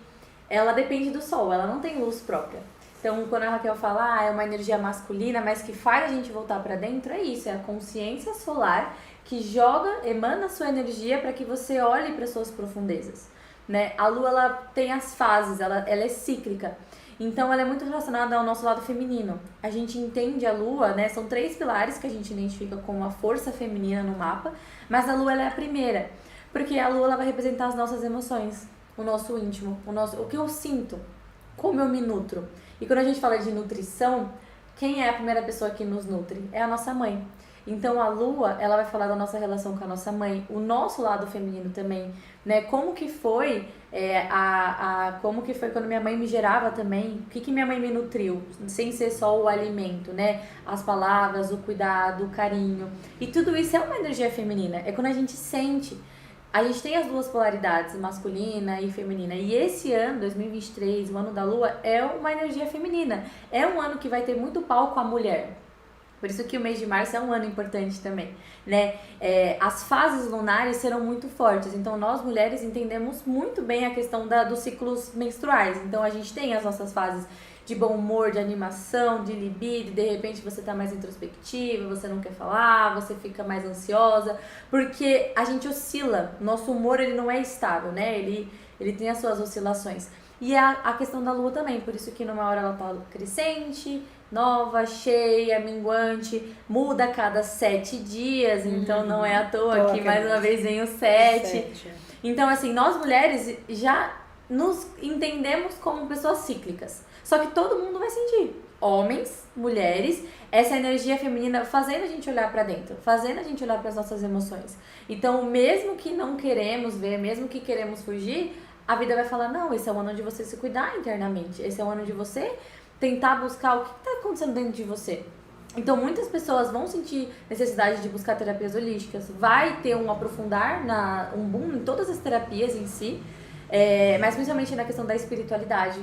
ela depende do sol, ela não tem luz própria. Então, quando a Raquel fala, é uma energia masculina, mas que faz a gente voltar para dentro, é isso, é a consciência solar que joga, emana a sua energia para que você olhe para suas profundezas, né? A lua, ela tem as fases, ela é cíclica, então ela é muito relacionada ao nosso lado feminino. A gente entende a lua, né? São 3 pilares que a gente identifica como a força feminina no mapa, mas a lua, ela é a primeira, porque a lua, ela vai representar as nossas emoções, o nosso íntimo, o que eu sinto, como eu me nutro. E quando a gente fala de nutrição, quem é a primeira pessoa que nos nutre? É a nossa mãe. Então a lua, ela vai falar da nossa relação com a nossa mãe, o nosso lado feminino também, né? Como que foi como que foi quando minha mãe me gerava também, o que minha mãe me nutriu, sem ser só o alimento, né? As palavras, o cuidado, o carinho. E tudo isso é uma energia feminina, é quando a gente sente. A gente tem as duas polaridades, masculina e feminina. E esse ano, 2023, o ano da lua, é uma energia feminina. É um ano que vai ter muito palco à mulher. Por isso que o mês de março é um ano importante também, né? As fases lunares serão muito fortes, então nós mulheres entendemos muito bem a questão dos ciclos menstruais. Então a gente tem as nossas fases de bom humor, de animação, de libido, de repente você tá mais introspectiva, você não quer falar, você fica mais ansiosa, porque a gente oscila, nosso humor ele não é estável, né? Ele tem as suas oscilações. E a questão da lua também, por isso que numa hora ela tá crescente, nova, cheia, minguante, muda a cada 7 dias, então não é à toa que mais uma vez vem o 7. Então, assim, nós mulheres já nos entendemos como pessoas cíclicas. Só que todo mundo vai sentir. Homens, mulheres, essa energia feminina fazendo a gente olhar pra dentro, fazendo a gente olhar para as nossas emoções. Então, mesmo que não queremos ver, mesmo que queremos fugir, a vida vai falar, não, esse é o ano de você se cuidar internamente. Esse é o ano de você tentar buscar o que está acontecendo dentro de você. Então, muitas pessoas vão sentir necessidade de buscar terapias holísticas. Vai ter um aprofundar, um boom em todas as terapias em si, mas principalmente na questão da espiritualidade,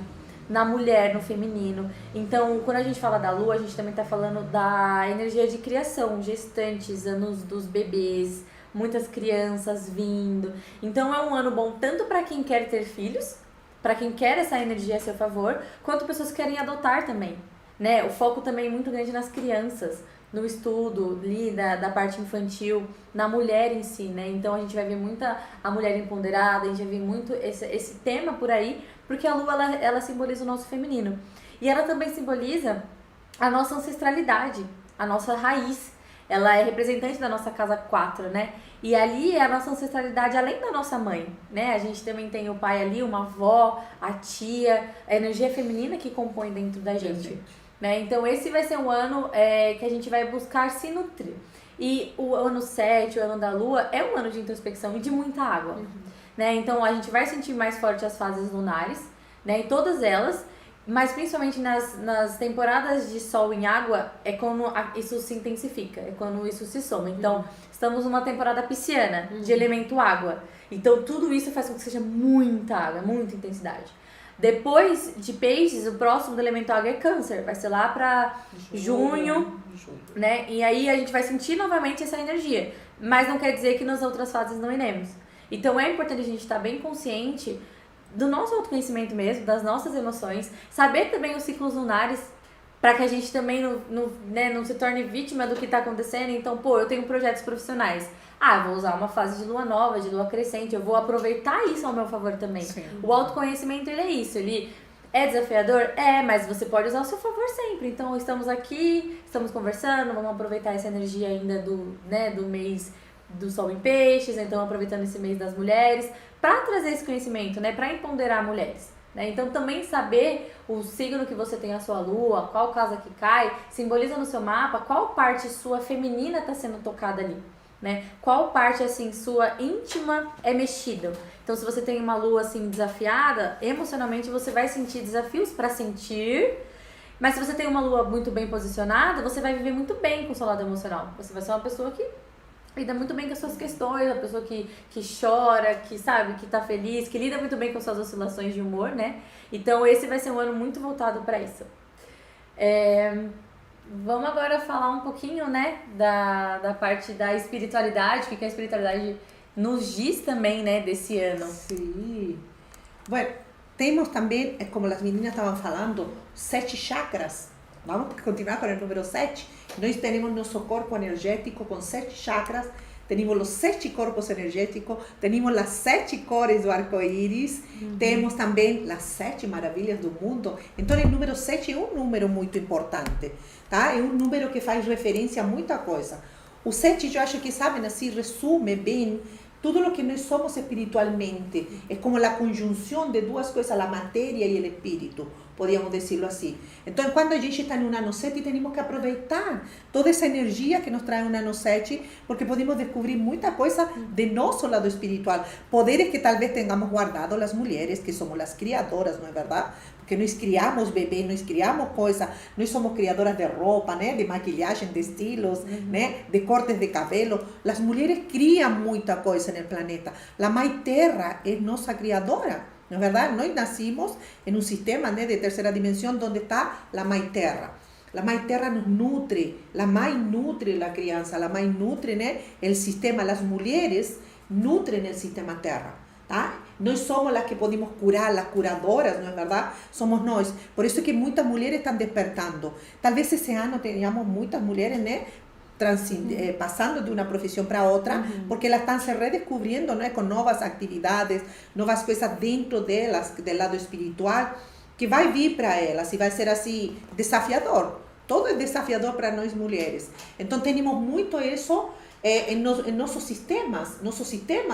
na mulher, no feminino. Então, quando a gente fala da lua, a gente também está falando da energia de criação, gestantes, anos dos bebês, muitas crianças vindo. Então, é um ano bom tanto para quem quer ter filhos, para quem quer essa energia a seu favor, quanto pessoas que querem adotar também, né? O foco também é muito grande nas crianças, no estudo ali da parte infantil, na mulher em si, né? Então a gente vai ver muita a mulher empoderada, a gente vai ver muito esse tema por aí, porque a lua ela simboliza o nosso feminino. E ela também simboliza a nossa ancestralidade, a nossa raiz. Ela é representante da nossa casa 4, né? E ali é a nossa ancestralidade além da nossa mãe, né? A gente também tem o pai ali, uma avó, a tia, a energia feminina que compõe dentro da gente. Né? Então esse vai ser um ano que a gente vai buscar se nutrir. E o ano 7, o ano da lua, é um ano de introspecção e de muita água. Né? Então a gente vai sentir mais forte as fases lunares, né? Em todas elas, mas principalmente nas temporadas de sol em água, é quando isso se intensifica, é quando isso se soma. Então estamos numa temporada pisciana, de elemento água. Então tudo isso faz com que seja muita água, muita intensidade. Depois de peixes, o próximo do elemento água é câncer. Vai ser lá pra junho, né? E aí a gente vai sentir novamente essa energia. Mas não quer dizer que nas outras fases não iremos. Então é importante a gente estar bem consciente do nosso autoconhecimento mesmo, das nossas emoções. Saber também os ciclos lunares, para que a gente também não se torne vítima do que está acontecendo. Então, eu tenho projetos profissionais. Eu vou usar uma fase de lua nova, de lua crescente, eu vou aproveitar isso ao meu favor também. Sim. O autoconhecimento, ele é isso, ele é desafiador? Mas você pode usar ao seu favor sempre. Então, estamos aqui, estamos conversando, vamos aproveitar essa energia ainda do mês do Sol em Peixes, então aproveitando esse mês das mulheres, para trazer esse conhecimento, né, para empoderar mulheres. Né? Então, também saber o signo que você tem a sua lua, qual casa que cai, simboliza no seu mapa qual parte sua feminina está sendo tocada ali. Né? Qual parte, assim, sua íntima é mexida. Então, se você tem uma lua, assim, desafiada, emocionalmente você vai sentir desafios para sentir. Mas se você tem uma lua muito bem posicionada, você vai viver muito bem com o seu lado emocional. Você vai ser uma pessoa que lida muito bem com as suas questões, uma pessoa que chora, que sabe, que tá feliz, que lida muito bem com suas oscilações de humor, né? Então, esse vai ser um ano muito voltado para isso. Vamos agora falar um pouquinho, né, da parte da espiritualidade, o que a espiritualidade nos diz também, né, desse ano. Sim. Bueno, temos também, como as meninas estavam falando, 7 chakras. Vamos continuar com o número 7. Nós temos nosso corpo energético com 7 chakras. Temos os 7 corpos energéticos, temos as 7 cores do arco-íris, temos também as 7 maravilhas do mundo. Então, o número 7 é um número muito importante, tá? É um número que faz referência a muita coisa. O 7, eu acho que, sabem, assim, resume bem tudo o que nós somos espiritualmente. É como a conjunção de duas coisas, a matéria e o espírito, podíamos decirlo assim. Então, quando a gente está no ano 7, temos que aproveitar toda essa energia que nos traz o ano 7, porque podemos descobrir muita coisa de nosso lado espiritual. Poderes que talvez tenhamos guardado as mulheres, que somos as criadoras, não é verdade? Porque nós criamos bebês, nós criamos coisas, nós somos criadoras de roupa, né? De maquilhagem, de estilos, né? De cortes de cabelo. As mulheres criam muita coisa no planeta. A Mãe Terra é nossa criadora. Não é verdade? Nós nascimos em um sistema, né, de terceira dimensão onde está a Mãe Terra. A Mãe Terra nos nutre, a Mãe nutre a criança, a Mãe nutre, né, o sistema, as mulheres nutrem o sistema Terra. Tá? Nós somos as que podemos curar, as curadoras, não é verdade? Somos nós. Por isso que muitas mulheres estão despertando. Talvez esse ano tenhamos muitas mulheres, né, passando de uma profissão para outra, porque elas estão se redescobrindo, né, com novas atividades, novas coisas dentro delas, do lado espiritual, que vai vir para elas e vai ser assim desafiador. Todo é desafiador para nós mulheres. Então, temos muito isso em nossos sistemas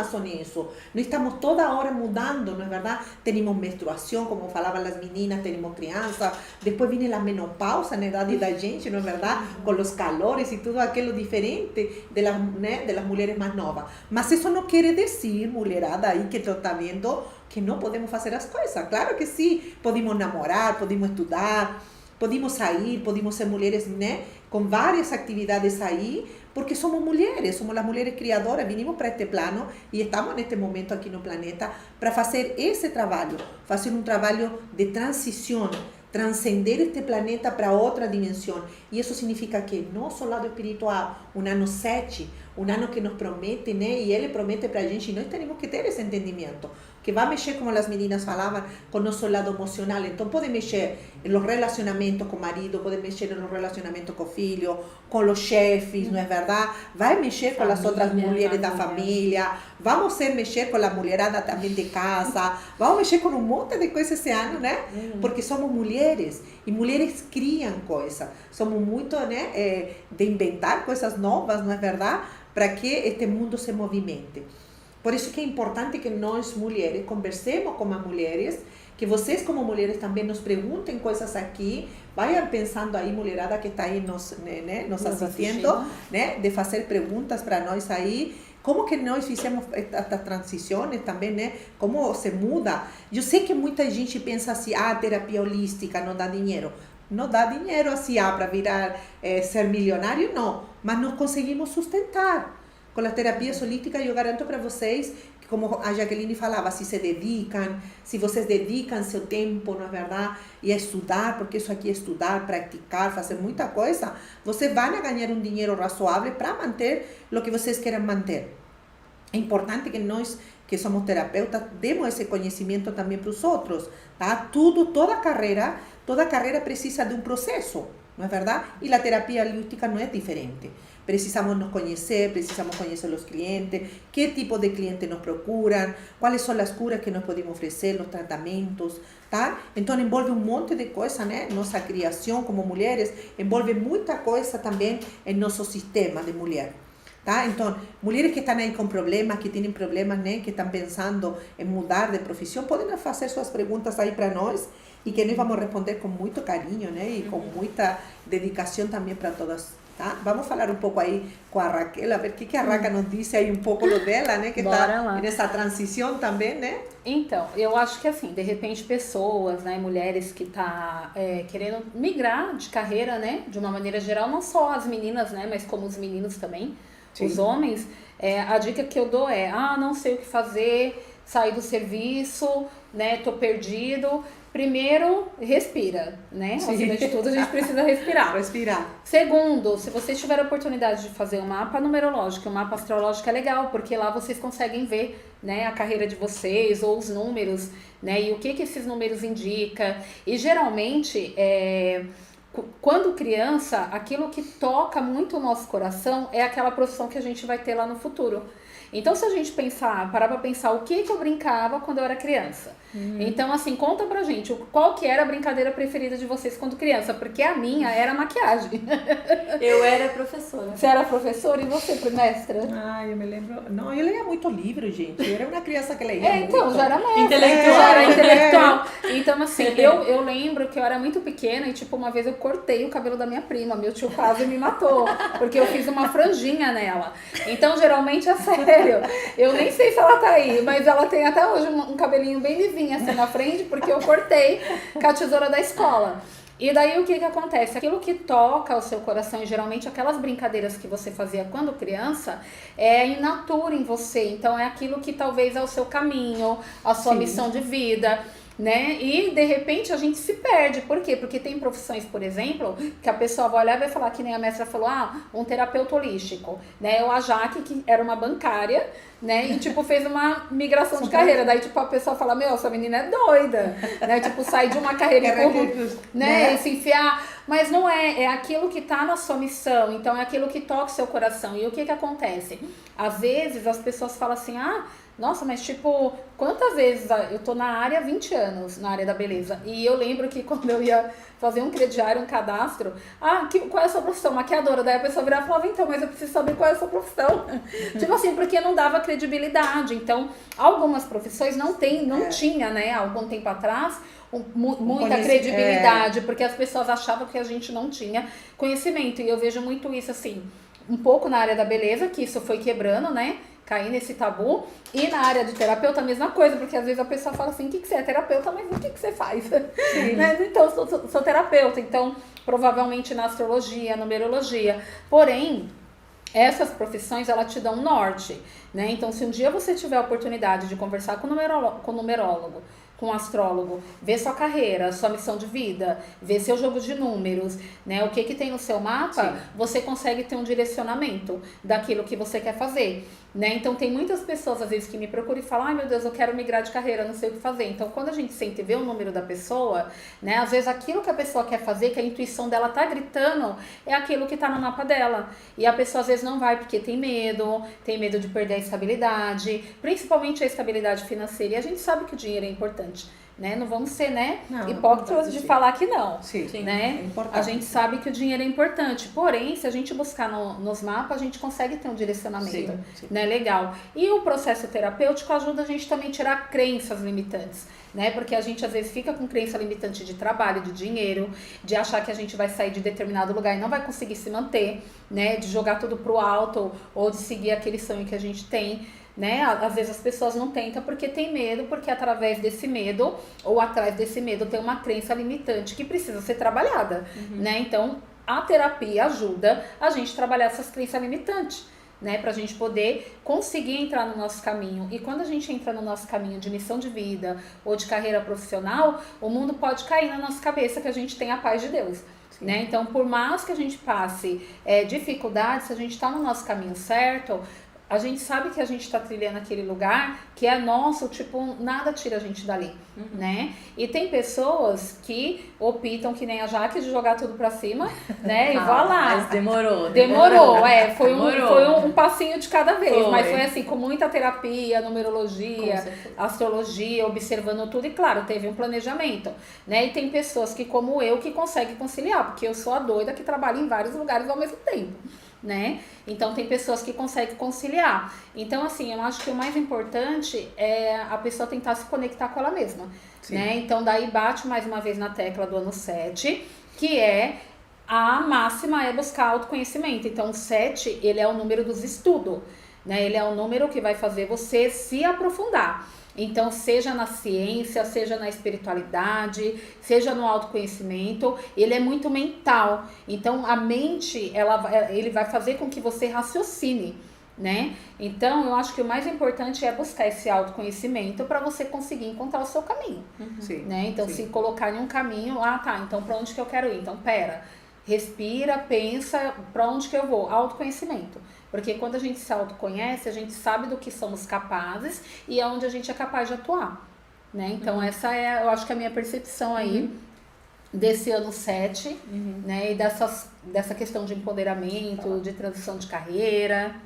são isso. Nós estamos toda hora mudando, não é verdade? Temos menstruação, como falavam as meninas, temos criança, depois vem a menopausa na idade da gente, não é verdade? Com os calores e tudo aquilo diferente de las mulheres mais novas. Mas isso não quer dizer, mulherada aí que está vendo, que não podemos fazer as coisas. Claro que sim, podemos namorar, podemos estudar, podemos sair, podemos ser mulheres, né? Com várias atividades aí, porque somos mulheres, somos as mulheres criadoras, vinimos para este plano e estamos neste momento aqui no planeta para fazer esse trabalho, fazer um trabalho de transição, transcender este planeta para outra dimensão. E isso significa que nosso lado espiritual, o ano 7, um ano que nos promete, né? E ele promete para a gente, e nós temos que ter esse entendimento, que vai mexer, como as meninas falavam, com o nosso lado emocional. Então pode mexer nos relacionamentos com o marido, pode mexer nos relacionamentos com o filho, com os chefes, não é verdade? Vai mexer com as outras mulheres da família, vamos mexer com a mulherada também de casa, vamos mexer com um monte de coisas esse ano, né? Porque somos mulheres, e mulheres criam coisas. Somos muito, né, de inventar coisas novas, não é verdade? Para que este mundo se movimente. Por isso que é importante que nós, mulheres, conversemos com as mulheres, que vocês, como mulheres, também nos perguntem coisas aqui, vayam pensando aí, mulherada que está aí nos assistindo, né, de fazer perguntas para nós aí, como que nós fizemos estas transições também, né, como se muda. Eu sei que muita gente pensa assim, terapia holística não dá dinheiro. Não dá dinheiro assim, para virar, ser milionário, não, mas nós conseguimos sustentar. Com as terapias holísticas, eu garanto para vocês que, como a Jaqueline falava, se dedicam, se vocês dedicam seu tempo, não é verdade, e a estudar, porque isso aqui é estudar, praticar, fazer muita coisa, vocês vão ganhar um dinheiro razoável para manter o que vocês querem manter. É importante que nós, que somos terapeutas, demos esse conhecimento também para os outros, tá? Toda carreira precisa de um processo, não é verdade? E a terapia holística não é diferente. Precisamos nos conhecer, precisamos conhecer os clientes, que tipo de clientes nos procuram, quais são as curas que nós podemos oferecer, os tratamentos, tá? Então envolve um monte de coisa, né? Nossa criação como mulheres envolve muita coisa também em nosso sistema de mulher. Tá? Então, mulheres que estão aí com problemas, que têm problemas, né, que estão pensando em mudar de profissão, podem fazer suas perguntas aí para nós e que nós vamos responder com muito carinho, né, e com muita dedicação também para todas. Tá? Vamos falar um pouco aí com a Raquel, a ver o que a Raquel nos disse aí um pouco dela, né, que está nessa transição também, né? Então, eu acho que assim, de repente pessoas, né, mulheres que tá querendo migrar de carreira, né, de uma maneira geral, não só as meninas, né, mas como os meninos também. Sim. Os homens, a dica que eu dou é, não sei o que fazer, saí do serviço, né, tô perdido. Primeiro, respira, né? Acima de tudo, a gente precisa respirar. Segundo, se vocês tiverem a oportunidade de fazer um mapa numerológico, um mapa astrológico é legal, porque lá vocês conseguem ver, né, a carreira de vocês ou os números, né, e o que esses números indicam. E geralmente, quando criança, aquilo que toca muito o nosso coração é aquela profissão que a gente vai ter lá no futuro. Então, se a gente parar pra pensar o que eu brincava quando eu era criança. Então, assim, conta pra gente qual que era a brincadeira preferida de vocês quando criança, porque a minha era maquiagem. Eu era professora. Você era professora e você, mestra? Eu me lembro. Não, eu lia muito livro, gente. Eu era uma criança que lia muito. Então, já era mestra. Já era intelectual. Então, assim, eu lembro que eu era muito pequena e, tipo, uma vez eu cortei o cabelo da minha prima. Meu tio quase me matou, porque eu fiz uma franjinha nela. Então, geralmente, é sério. Eu nem sei se ela tá aí, mas ela tem até hoje um cabelinho bem lisinho assim na frente, porque eu cortei com a tesoura da escola. E daí o que acontece? Aquilo que toca o seu coração, e geralmente aquelas brincadeiras que você fazia quando criança, é in natura em você. Então é aquilo que talvez é o seu caminho, a sua missão de vida, né? E de repente a gente se perde. Por quê? Porque tem profissões, por exemplo, que a pessoa vai olhar e vai falar, que nem a mestra falou, um terapeuta holístico, né? Ou a Jaque, que era uma bancária, né? E tipo, fez uma migração de carreira. Daí tipo, a pessoa fala, essa menina é doida, né? Tipo, sai de uma carreira né? E se enfiar. Mas não é aquilo que tá na sua missão. Então é aquilo que toca o seu coração. E o que acontece? Às vezes as pessoas falam assim, nossa, mas tipo, quantas vezes eu tô na área há 20 anos, na área da beleza, e eu lembro que quando eu ia fazer um crediário, um cadastro. Qual é a sua profissão? Maquiadora. Daí a pessoa virava e falava, então, mas eu preciso saber qual é a sua profissão. Tipo assim, porque não dava credibilidade. Então, algumas profissões não tinha, né, há algum tempo atrás, muita credibilidade, porque as pessoas achavam que a gente não tinha conhecimento. E eu vejo muito isso, assim, um pouco na área da beleza, que isso foi quebrando, né? Cair nesse tabu. E na área de terapeuta, a mesma coisa, porque às vezes a pessoa fala assim, o que você é terapeuta, mas o que você faz? Né? Então, sou terapeuta, então provavelmente na astrologia, numerologia. Porém, essas profissões, ela te dão um norte, né? Então, se um dia você tiver a oportunidade de conversar com o numerólogo, com o astrólogo, ver sua carreira, sua missão de vida, ver seu jogo de números, né? O que tem no seu mapa, você consegue ter um direcionamento daquilo que você quer fazer, né? Então, tem muitas pessoas, às vezes, que me procuram e falam, ai meu Deus, eu quero migrar de carreira, não sei o que fazer. Então, quando a gente sente e vê o número da pessoa, né? Às vezes, aquilo que a pessoa quer fazer, que a intuição dela tá gritando, é aquilo que tá no mapa dela. E a pessoa, às vezes, não vai porque tem medo de perder a estabilidade, principalmente a estabilidade financeira. E a gente sabe que o dinheiro é importante, né? Não vamos ser, né, hipócritas de falar que não, né? A gente sabe que o dinheiro é importante, porém, se a gente buscar nos mapas, a gente consegue ter um direcionamento, né, legal. E o processo terapêutico ajuda a gente também a tirar crenças limitantes, né? Porque a gente às vezes fica com crença limitante de trabalho, de dinheiro, de achar que a gente vai sair de determinado lugar e não vai conseguir se manter, né? De jogar tudo pro alto ou de seguir aquele sonho que a gente tem, né? Às vezes as pessoas não tentam porque tem medo, porque através desse medo ou atrás desse medo tem uma crença limitante que precisa ser trabalhada, né? Então, a terapia ajuda a gente a trabalhar essas crenças limitantes, né, pra gente poder conseguir entrar no nosso caminho. E quando a gente entra no nosso caminho de missão de vida ou de carreira profissional, o mundo pode cair na nossa cabeça que a gente tem a paz de Deus, né? Então, por mais que a gente passe dificuldades, se a gente está no nosso caminho certo, a gente sabe que a gente está trilhando aquele lugar que é nosso, tipo, nada tira a gente dali, né? E tem pessoas que optam, que nem a Jaque, de jogar tudo pra cima, né? E vou lá. Mas demorou. Foi um passinho de cada vez, mas foi assim, com muita terapia, numerologia, astrologia, observando tudo, e claro, teve um planejamento, né? E tem pessoas que, como eu, que conseguem conciliar, porque eu sou a doida que trabalha em vários lugares ao mesmo tempo, né? Então tem pessoas que conseguem conciliar. Então, assim, eu acho que o mais importante é a pessoa tentar se conectar com ela mesma, né? Então daí bate mais uma vez na tecla do ano 7, que é a máxima é buscar autoconhecimento. Então o 7, ele é o número dos estudos, né? Ele é o número que vai fazer você se aprofundar. Então, seja na ciência, seja na espiritualidade, seja no autoconhecimento, ele é muito mental. Então, a mente, ele vai fazer com que você raciocine, né? Então, eu acho que o mais importante é buscar esse autoconhecimento para você conseguir encontrar o seu caminho, né? Então, se colocar em um caminho, então para onde que eu quero ir? Então, respira, pensa, para onde que eu vou? Autoconhecimento. Porque quando a gente se autoconhece, a gente sabe do que somos capazes e aonde a gente é capaz de atuar, né? Então, essa é, eu acho que é a minha percepção aí desse ano 7, né? E dessa questão de empoderamento, de transição de carreira.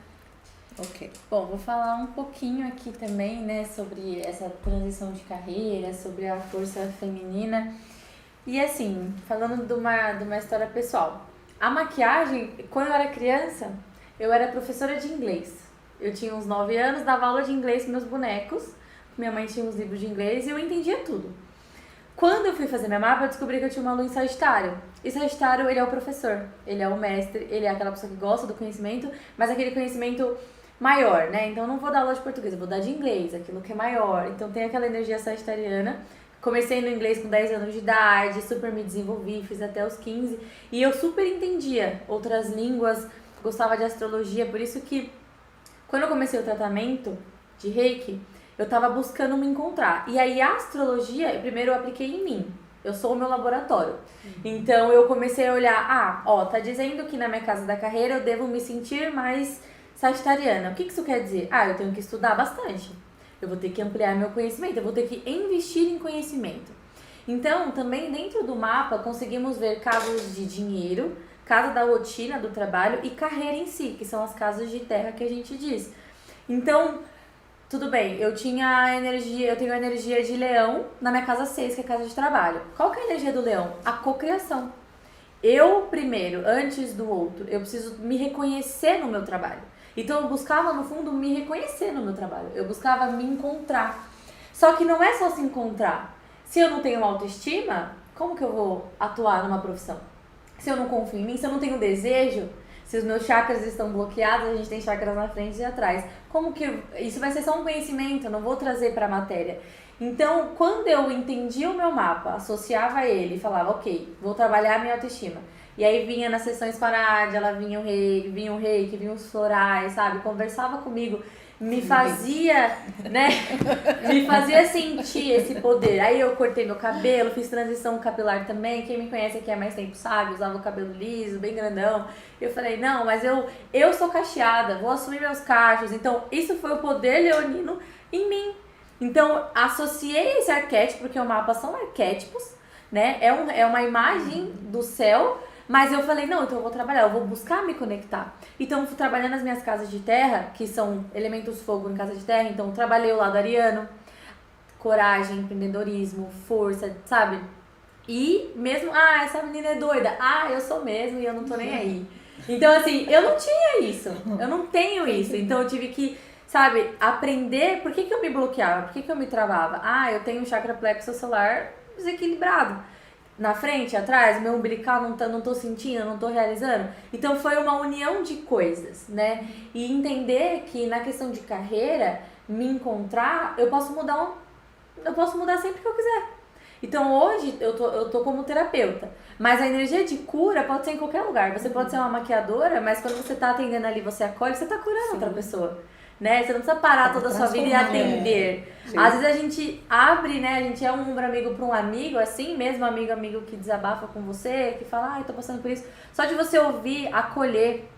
Ok. Bom, vou falar um pouquinho aqui também, né, sobre essa transição de carreira, sobre a força feminina. E assim, falando de uma história pessoal. A maquiagem, quando eu era criança, eu era professora de inglês. Eu tinha uns 9 anos, dava aula de inglês com meus bonecos. Minha mãe tinha uns livros de inglês e eu entendia tudo. Quando eu fui fazer minha mapa, eu descobri que eu tinha uma lua em Sagitário. E Sagitário, ele é o professor, ele é o mestre, ele é aquela pessoa que gosta do conhecimento, mas aquele conhecimento maior, né? Então eu não vou dar aula de português, eu vou dar de inglês, aquilo que é maior. Então tem aquela energia sagitariana. Comecei no inglês com 10 anos de idade, super me desenvolvi, fiz até os 15. E eu super entendia outras línguas, gostava de astrologia, por isso que quando eu comecei o tratamento de Reiki, eu tava buscando me encontrar. E aí a astrologia, primeiro eu apliquei em mim. Eu sou o meu laboratório. Então eu comecei a olhar, tá dizendo que na minha casa da carreira eu devo me sentir mais sagitariana. O que isso quer dizer? Eu tenho que estudar bastante. Eu vou ter que ampliar meu conhecimento, eu vou ter que investir em conhecimento. Então, também dentro do mapa, conseguimos ver casos de dinheiro, casa da rotina, do trabalho e carreira em si, que são as casas de terra que a gente diz. Então, tudo bem, eu tenho a energia de leão na minha casa 6, que é a casa de trabalho. Qual que é a energia do leão? A cocriação. Eu primeiro, antes do outro, eu preciso me reconhecer no meu trabalho. Então eu buscava, no fundo, me reconhecer no meu trabalho. Eu buscava me encontrar. Só que não é só se encontrar. Se eu não tenho autoestima, como que eu vou atuar numa profissão? Se eu não confio em mim, se eu não tenho desejo, se os meus chakras estão bloqueados, a gente tem chakras na frente e atrás. Como que isso vai ser só um conhecimento, eu não vou trazer para a matéria. Então, quando eu entendia o meu mapa, associava ele e falava, ok, vou trabalhar a minha autoestima. E aí vinha nas sessões com a Nádia, ela vinha o reiki, vinha os florais, sabe? Conversava comigo, me fazia, né? Me fazia sentir esse poder. Aí eu cortei meu cabelo, fiz transição capilar também. Quem me conhece aqui há mais tempo sabe, usava o cabelo liso, bem grandão. Eu falei, não, mas eu sou cacheada, vou assumir meus cachos. Então, isso foi o poder leonino em mim. Então, associei esse arquétipo, porque o mapa são arquétipos, né? É uma imagem do céu, mas eu falei, não, então eu vou trabalhar, eu vou buscar me conectar. Então, eu fui trabalhando nas minhas casas de terra, que são elementos fogo em casa de terra, então trabalhei o lado ariano, coragem, empreendedorismo, força, sabe? E mesmo, essa menina é doida, eu sou mesmo e eu não tô nem aí. Então, assim, eu não tinha isso, eu não tenho isso, então eu tive que, sabe, aprender por que eu me bloqueava, por que eu me travava. Eu tenho um chakra plexo solar desequilibrado. Na frente, atrás, meu umbilical não tô sentindo, não tô realizando. Então foi uma união de coisas, né? E entender que na questão de carreira, me encontrar, eu posso mudar sempre que eu quiser. Então hoje eu tô como terapeuta, mas a energia de cura pode ser em qualquer lugar. Você pode ser uma maquiadora, mas quando você tá atendendo ali, você acolhe, você tá curando outra pessoa. Né? Você não precisa parar toda a sua vida e atender. Às vezes a gente abre, né? A gente é um ombro amigo para um amigo, assim mesmo, amigo que desabafa com você, que fala, eu tô passando por isso. Só de você ouvir, acolher,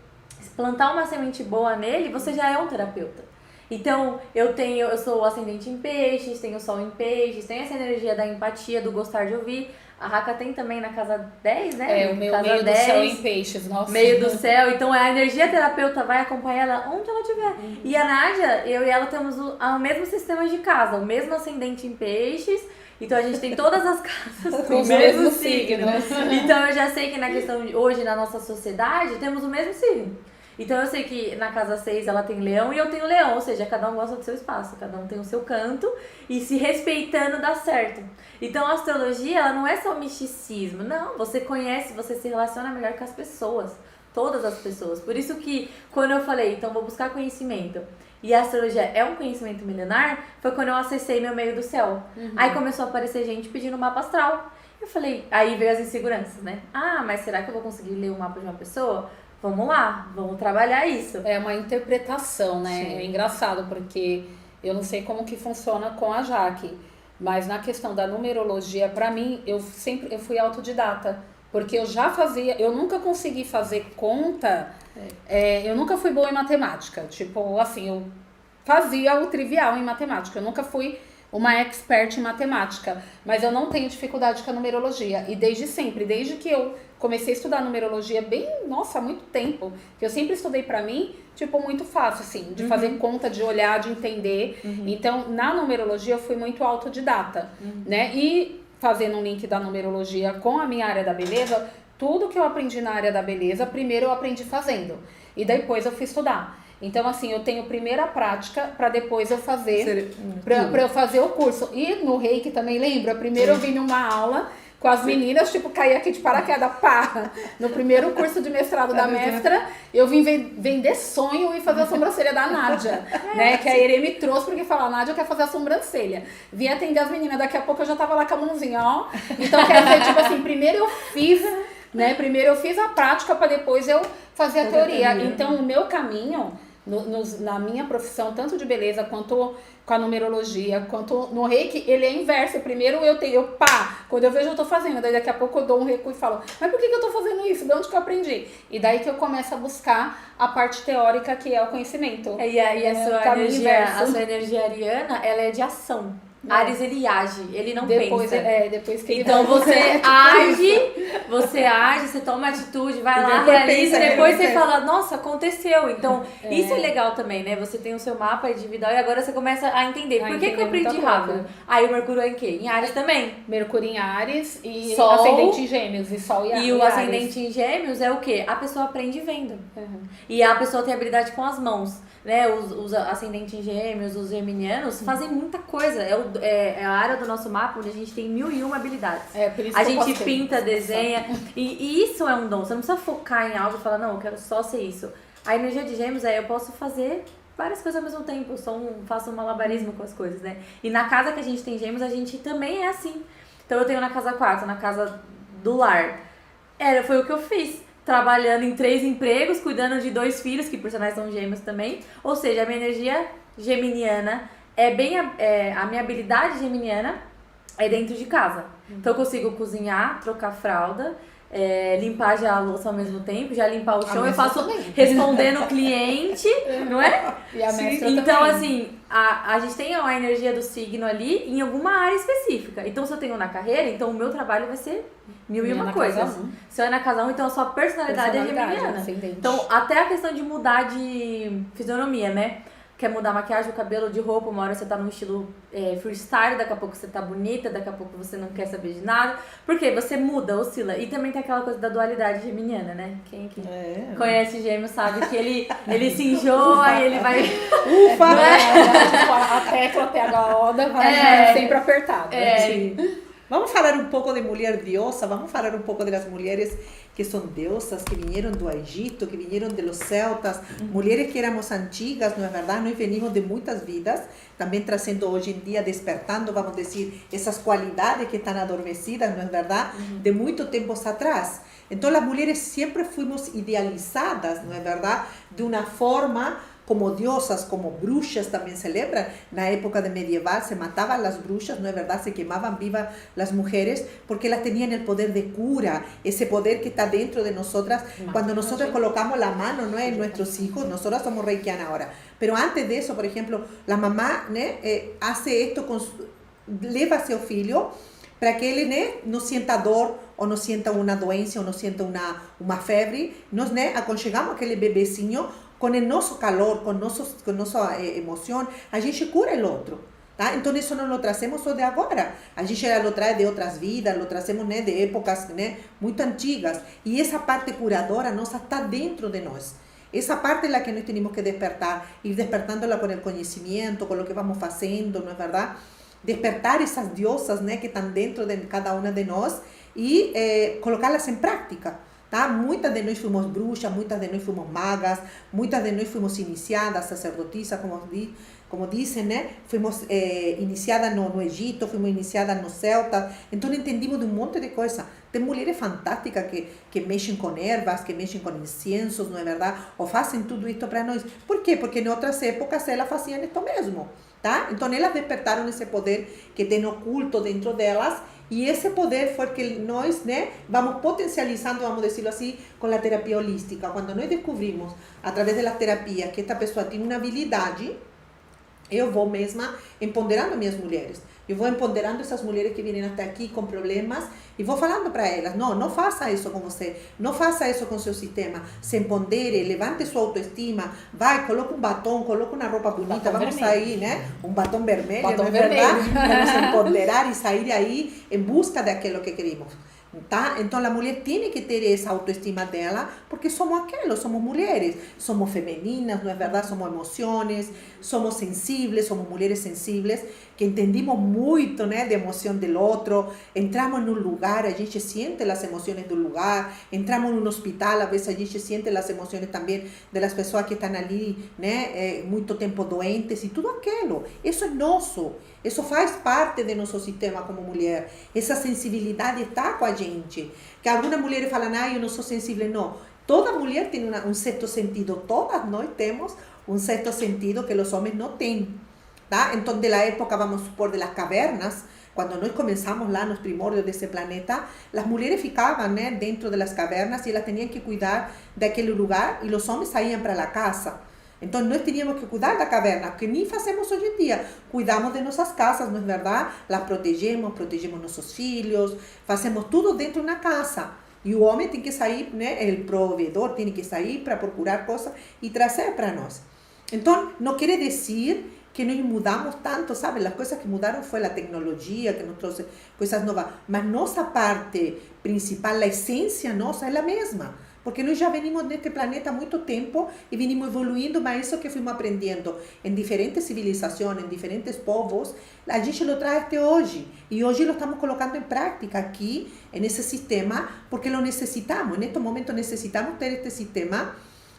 plantar uma semente boa nele, você já é um terapeuta. Então, eu sou ascendente em peixes, tenho sol em peixes, tenho essa energia da empatia, do gostar de ouvir. A Raca tem também na casa 10, né? O meu casa meio 10, do céu em peixes, nossa. Meio do céu. Então, a energia terapeuta vai acompanhar ela onde ela estiver. E a Nádia, eu e ela temos o mesmo sistema de casa, o mesmo ascendente em peixes. Então, a gente tem todas as casas com o mesmo signo. Então, eu já sei que na questão de hoje, na nossa sociedade, temos o mesmo signo. Então eu sei que na casa 6 ela tem leão e eu tenho leão, ou seja, cada um gosta do seu espaço, cada um tem o seu canto e se respeitando dá certo. Então a astrologia, ela não é só misticismo, não, você conhece, você se relaciona melhor com as pessoas, todas as pessoas. Por isso que quando eu falei, então vou buscar conhecimento, e a astrologia é um conhecimento milenar, foi quando eu acessei meu meio do céu. Aí começou a aparecer gente pedindo mapa astral. Eu falei, aí veio as inseguranças, né? Mas será que eu vou conseguir ler o mapa de uma pessoa? Vamos lá, vamos trabalhar isso. É uma interpretação, né? Sim. É engraçado, porque eu não sei como que funciona com a Jaque, mas na questão da numerologia, pra mim, eu fui autodidata, porque eu nunca consegui fazer conta, eu nunca fui boa em matemática, tipo, assim, eu fazia o trivial em matemática, eu nunca fui uma expert em matemática, mas eu não tenho dificuldade com a numerologia, e desde sempre, desde que eu comecei a estudar numerologia há muito tempo, que eu sempre estudei pra mim, tipo, muito fácil, assim, de fazer conta, de olhar, de entender. Então, na numerologia, eu fui muito autodidata, né? E fazendo um link da numerologia com a minha área da beleza, tudo que eu aprendi na área da beleza, primeiro eu aprendi fazendo, e depois eu fui estudar. Então, assim, eu tenho primeiro a prática pra depois eu fazer, pra eu fazer o curso. E no Reiki também, lembra? Primeiro eu vim numa aula com as meninas, tipo, caí aqui de paraquedas, pá! No primeiro curso de mestrado da mestra, eu vim vender sonho e fazer a sobrancelha da Nádia, né? Que a Ere me trouxe porque falou, a Nádia quer fazer a sobrancelha. Vim atender as meninas, daqui a pouco eu já tava lá com a mãozinha, ó. Então, quer dizer, tipo assim, primeiro eu fiz a prática pra depois eu fazer a teoria. Então, o meu caminho, na minha profissão, tanto de beleza quanto com a numerologia, quanto no Reiki, ele é inverso. Primeiro quando eu vejo eu tô fazendo, daí daqui a pouco eu dou um recuo e falo, mas por que eu tô fazendo isso? De onde que eu aprendi? E daí que eu começo a buscar a parte teórica, que é o conhecimento. E aí a sua energia ariana, ela é de ação. Ares, ele age, ele não Depois, pensa. Depois que Então ele você age, você toma atitude, vai lá, depois realiza, pensa, depois você pensa. fala, nossa, aconteceu. Então, isso é legal também, né? Você tem o seu mapa individual e agora você começa a entender. Por que eu aprendi muita rápido? coisa. Aí o Mercúrio é em quê? Em Ares também. Mercúrio em Ares e Sol. ascendente em Gêmeos. E Sol E o ascendente em Gêmeos é o quê? A pessoa aprende vendo. E a pessoa tem habilidade com as mãos. Né, os ascendentes em Gêmeos, os geminianos, fazem muita coisa. É a área do nosso mapa onde a gente tem 1001 habilidades. Por isso A que eu gente posso ter pinta, essa desenha. E isso é um dom. Você não precisa focar em algo e falar, não, eu quero só ser isso. A energia de Gêmeos eu posso fazer várias coisas ao mesmo tempo. Eu faço um malabarismo com as coisas, né? E na casa que a gente tem Gêmeos, a gente também é assim. Então eu tenho na casa 4, na casa do lar. Foi o que eu fiz. Trabalhando em 3 empregos, cuidando de 2 filhos, que por sinal são gêmeos também. Ou seja, a minha energia geminiana a minha habilidade geminiana é dentro de casa. Então eu consigo cozinhar, trocar fralda, limpar já a louça ao mesmo tempo, já limpar o chão, eu faço respondendo o cliente, não é? E a mestra então, também. assim, a gente tem a energia do signo ali em alguma área específica. Então, se eu tenho na carreira, então o meu trabalho vai ser 1001 coisas. Se eu é na casa 1, então a sua personalidade é geminiana. Ascendente. Então, até a questão de mudar de fisionomia, né? Quer mudar a maquiagem, o cabelo, de roupa, uma hora você tá num estilo freestyle, daqui a pouco você tá bonita, daqui a pouco você não quer saber de nada. Por quê? Você muda, oscila. E também tem aquela coisa da dualidade geminiana, né? Quem aqui conhece Gêmeos sabe que ele se enjoa e ele vai... Ufa! A tecla THO vai sempre apertada. Sim. Vamos falar um pouco de mulher diosa, vamos falar um pouco das mulheres que são deusas, que vieram do Egito, que vieram de los celtas, mulheres que éramos antigas, não é verdade? Nós venimos de muitas vidas, também trazendo hoje em dia, despertando, vamos dizer, essas qualidades que estão adormecidas, não é verdade? De muito tempos atrás. Então, as mulheres sempre fomos idealizadas, não é verdade? De uma forma como diosas, como bruxas, também se lembra, na época de medieval se matavam as bruxas, não é verdade? Se queimavam vivas as mulheres, porque elas tinham o poder de cura, esse poder que está dentro de nós. Quando nós colocamos a mão, não é, em nossos hijos, nós somos reikianas agora. Pero antes de isso, por exemplo, a mamá, né, hace esto leva seu filho para que ele, né, não sinta dor, ou não sinta uma doença, ou não sinta uma febre. Nós, né, aconchegamos aquele bebezinho com o nosso calor, com nossa emoção, a gente cura o outro. Tá? Então isso não lo trazemos só de agora, a gente já lo traz de outras vidas, lo trazemos, né, de épocas, né, muito antigas. E essa parte curadora nossa está dentro de nós. Essa parte é a que nós temos que despertar, ir despertándola com o conhecimento, com o que vamos fazendo, não é verdade? Despertar essas diosas, né, que estão dentro de cada uma de nós e colocá-las em prática. Tá? Muitas de nós fomos bruxas, muitas de nós fomos magas, muitas de nós fomos iniciadas, sacerdotisas, como dizem, né? Fomos iniciadas no Egito, fomos iniciadas nos celtas, então entendimos de um monte de coisas. Tem mulheres fantásticas que mexem com ervas, que mexem com incensos, não é verdade? Ou fazem tudo isso para nós. Por quê? Porque em outras épocas elas faziam isso mesmo. Tá? Então elas despertaram esse poder que tem oculto dentro delas. E esse poder foi que nós, né, vamos potencializando, vamos dizer assim, com a terapia holística. Quando nós descobrimos, através das terapias, que esta pessoa tem uma habilidade, eu vou mesma empoderando minhas mulheres. Eu vou empoderando essas mulheres que vêm até aqui com problemas e vou falando para elas, não faça isso com você, não faça isso com seu sistema, se empodere, levante sua autoestima, vai, coloque um batom, coloque uma roupa bonita, vamos sair, né? Um batom vermelho, não é verdade? Vamos empoderar e sair aí em busca daquilo que queremos. Tá? Então a mulher tem que ter essa autoestima dela, porque somos aquilo, somos mulheres, somos femininas, não é verdade? Somos emoções, somos sensíveis, somos mulheres sensíveis, que entendemos muito, né, de emoção do outro. Entramos num lugar, a gente sente as emoções do lugar, entramos num hospital, às vezes a gente sente as emoções também das pessoas que estão ali, né, muito tempo doentes e tudo aquilo. Isso é nosso. Isso faz parte do nosso sistema como mulher. Essa sensibilidade está com a gente. Que algumas mulheres falam, eu não sou sensível. Não. Toda mulher tem um certo sentido. Todas nós temos um certo sentido que os homens não têm. Tá? Então, da época, vamos supor, das cavernas, quando nós começamos lá nos primórdios desse planeta, as mulheres ficavam, né, dentro das cavernas e elas tinham que cuidar daquele lugar e os homens saíam para a casa. Então, nós teníamos que cuidar da caverna, que nem fazemos hoje em dia. Cuidamos de nossas casas, não é verdade? Las protegemos nossos filhos, fazemos tudo dentro da casa. E o homem tem que sair, né? O provedor tem que sair para procurar coisas e trazer para nós. Então, não quer dizer que nós mudamos tanto, sabe? As coisas que mudaram foi a tecnologia, que nos trouxe coisas novas. Mas nossa parte principal, a essência nossa é a mesma. Porque nós já venimos neste planeta há muito tempo e venimos evoluindo, mas isso que fomos aprendendo em diferentes civilizações, em diferentes povos, a gente lo traz até hoje. E hoje lo estamos colocando em prática aqui, nesse sistema, porque lo necessitamos. Neste momento necessitamos ter este sistema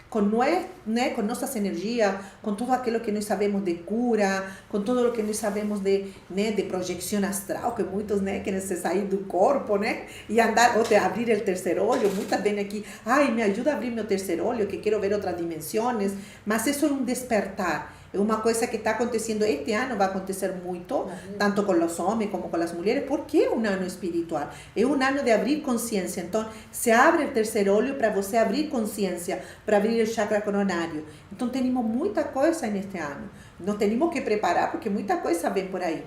com nós, né, com nossas energias, com tudo aquilo que nós sabemos de cura, com tudo o que nós sabemos de, né, de projeção astral, que muitos, né, querem se sair do corpo, né, e andar, ou de abrir o terceiro olho. Muitas vêm aqui, ai, me ajuda a abrir meu terceiro olho, que quero ver outras dimensões, mas isso é um despertar. É uma coisa que está acontecendo este ano, vai acontecer muito, tanto com os homens como com as mulheres, porque é um ano espiritual, é um ano de abrir consciência. Então, se abre o terceiro olho para você abrir consciência, para abrir o chakra coronário. Então, temos muita coisa neste ano. Nós temos que preparar, porque muita coisa vem por aí.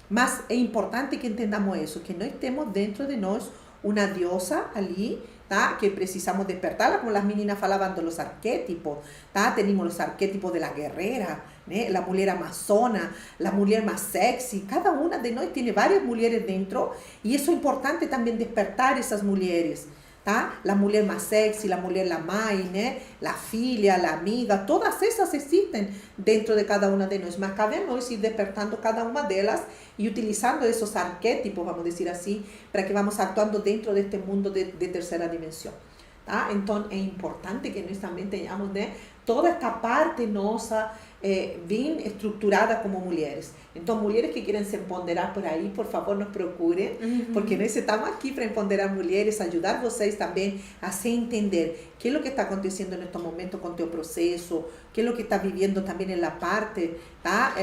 Mas é importante que entendamos isso, que nós temos dentro de nós uma diosa ali, tá? Que precisamos despertarla, como as meninas falavam dos arquétipos, tá? Temos os arquétipos de la guerrera, né? La mulher amazona, la mulher mais sexy. Cada uma de nós tem várias mulheres dentro, e isso é importante também despertar essas mulheres, tá? La mulher mais sexy, la mulher la mãe, né? La filha, la amiga, todas essas existem dentro de cada uma de nós, mas cabe a nós ir despertando cada uma delas e utilizando esses arquétipos, vamos dizer assim, para que vamos atuando dentro deste mundo de terceira dimensão, tá? Então, é importante que nós também tenhamos, né, toda esta parte nossa bem estruturada como mulheres. Então, mulheres que querem se empoderar por aí, por favor, nos procurem, porque nós estamos aqui para empoderar mulheres, ajudar vocês também a se entender o que é o que está acontecendo neste momento com o teu processo, o que é o que está vivendo também na parte, tá?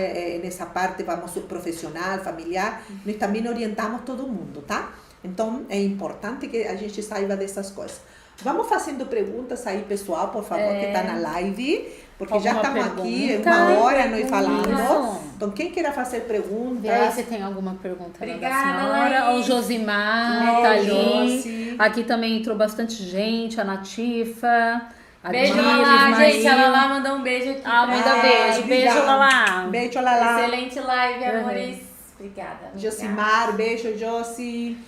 Nessa parte, vamos, profissional, familiar, nós também orientamos todo mundo, tá? Então, é importante que a gente saiba dessas coisas. Vamos fazendo perguntas aí, pessoal, por favor, que está na live, porque já estamos aqui uma hora nós falando. Então, quem queira fazer perguntas... Vê aí se tem alguma pergunta. Obrigada, da senhora. Laís. O Josimar tá ali. Aqui também entrou bastante gente, a Natifa. A Beijo, Dires, Lala, Maria. gente. A Lala mandou um beijo aqui. Manda beijo. Beijo, Lala. Beijo, Lala. Excelente live, amores. Obrigada. amiga. Josimar, beijo, Josi.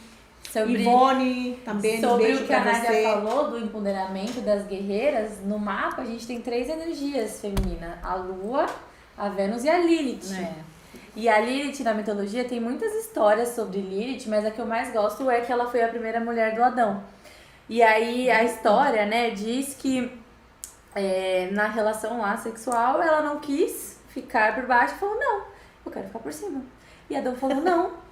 Sobre, Ivone, também um sobre beijo o que a para Nádia você. falou do empoderamento das guerreiras, no mapa a gente tem 3 energias femininas: a Lua, a Vênus e a Lilith. E a Lilith, na mitologia, tem muitas histórias sobre Lilith, mas a que eu mais gosto é que ela foi a primeira mulher do Adão. E aí a história, né, diz que na relação lá sexual ela não quis ficar por baixo e falou: não, eu quero ficar por cima. E Adão falou: não.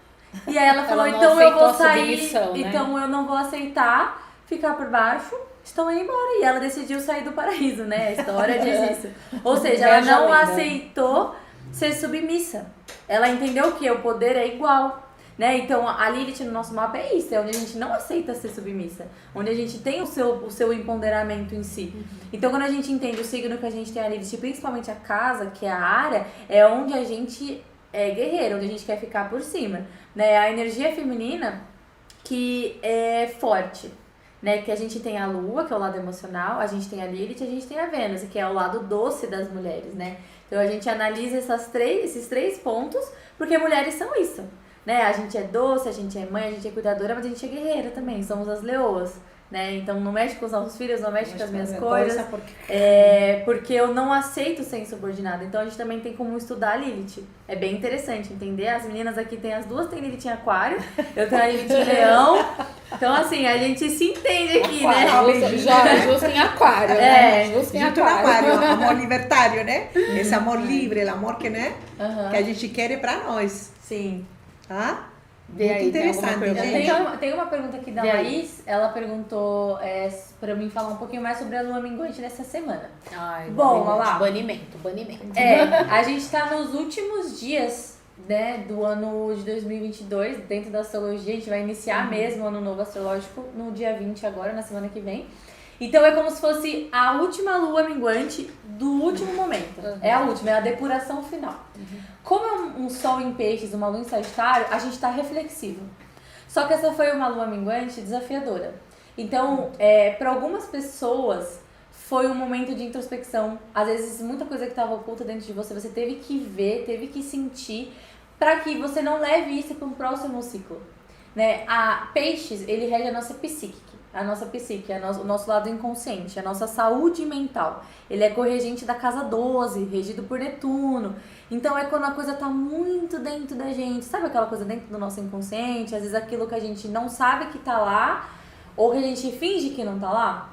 E aí ela falou: Ela não então eu vou aceitou a sair, submissão, né? então eu não vou aceitar ficar por baixo, estão indo embora. E ela decidiu sair do paraíso, né? A história diz isso. Ou seja, ela Veja não a lenda. aceitou ser submissa. Ela entendeu que o poder é igual, né? Então a Lilith no nosso mapa é isso, é onde a gente não aceita ser submissa, onde a gente tem o seu empoderamento em si. Então quando a gente entende o signo que a gente tem a Lilith, principalmente a casa, que é a área, é onde a gente é guerreiro, onde a gente quer ficar por cima, né? A energia feminina que é forte, né? Que a gente tem a Lua, que é o lado emocional, a gente tem a Lilith, a gente tem a Vênus, que é o lado doce das mulheres, né? Então a gente analisa esses três pontos, porque mulheres são isso, né? A gente é doce, a gente é mãe, a gente é cuidadora, mas a gente é guerreira também, somos as leoas, né? Então não mexe com os nossos filhos, não mexe com as minhas coisas, porque eu não aceito ser insubordinada. Então a gente também tem como estudar a Lilith. É bem interessante entender. As meninas aqui tem as duas, tem Lilith em aquário, eu tenho a Lilith em leão. Então assim, a gente se entende aqui, né? Justo em aquário, né? Justo em Junto no aquário. aquário, amor libertário, né? Esse amor livre, o amor que, né? Que a gente quer pra nós, Sim. tá? Vê Muito aí, tem alguma interessante, pergunta? gente. Tem uma pergunta aqui da E aí? Laís. Ela perguntou pra mim falar um pouquinho mais sobre a lua minguante dessa semana. Ai, Bom, olha lá. Banimento. A gente tá nos últimos dias, né, do ano de 2022, dentro da astrologia. A gente vai iniciar mesmo o ano novo astrológico no dia 20 agora, na semana que vem. Então é como se fosse a última lua minguante do último momento. É a última, é a depuração final. Como é um sol em peixes, uma lua em Sagitário, a gente está reflexivo. Só que essa foi uma lua minguante desafiadora. Então, para algumas pessoas, foi um momento de introspecção. Às vezes, muita coisa que estava oculta dentro de você, você teve que ver, teve que sentir, para que você não leve isso para um próximo ciclo. Né? A Peixes, ele rege a nossa psique, o nosso lado inconsciente, a nossa saúde mental. Ele é corregente da casa 12, regido por Netuno. Então é quando a coisa tá muito dentro da gente, sabe aquela coisa dentro do nosso inconsciente? Às vezes aquilo que a gente não sabe que tá lá, ou que a gente finge que não tá lá.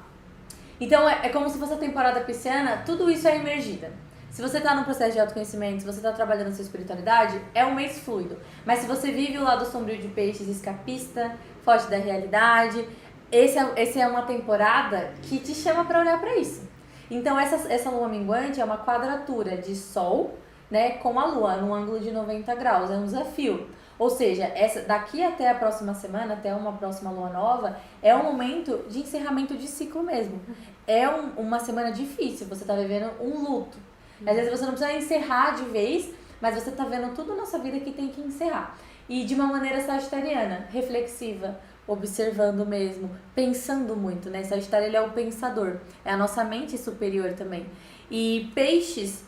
Então é como se fosse a temporada pisciana, tudo isso é emergida. Se você tá no processo de autoconhecimento, se você tá trabalhando a sua espiritualidade, é um mês fluido. Mas se você vive o lado sombrio de Peixes, escapista, foge da realidade, essa é uma temporada que te chama para olhar para isso. Então essa lua minguante é uma quadratura de Sol, né, com a Lua, num ângulo de 90 graus, é um desafio. Ou seja, daqui até a próxima semana, até uma próxima lua nova, é um momento de encerramento de ciclo mesmo. É uma semana difícil, você tá vivendo um luto. Às vezes você não precisa encerrar de vez, mas você tá vendo tudo na sua vida que tem que encerrar. E de uma maneira sagitariana, reflexiva, observando mesmo, pensando muito, né? Sagitário, ele é o pensador, é a nossa mente superior também. E Peixes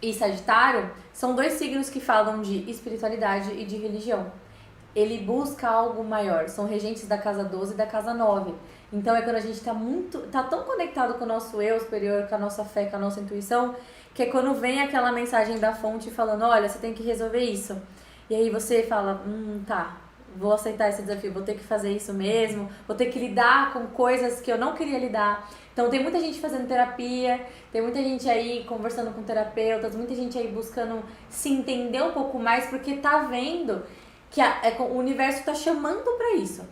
e Sagitário são dois signos que falam de espiritualidade e de religião. Ele busca algo maior, são regentes da casa 12 e da casa 9. Então é quando a gente tá tão conectado com o nosso eu superior, com a nossa fé, com a nossa intuição, que é quando vem aquela mensagem da fonte falando, olha, você tem que resolver isso. E aí você fala, tá, vou aceitar esse desafio, vou ter que fazer isso mesmo, vou ter que lidar com coisas que eu não queria lidar. Então tem muita gente fazendo terapia, tem muita gente aí conversando com terapeutas, muita gente aí buscando se entender um pouco mais, porque tá vendo que o universo tá chamando pra isso.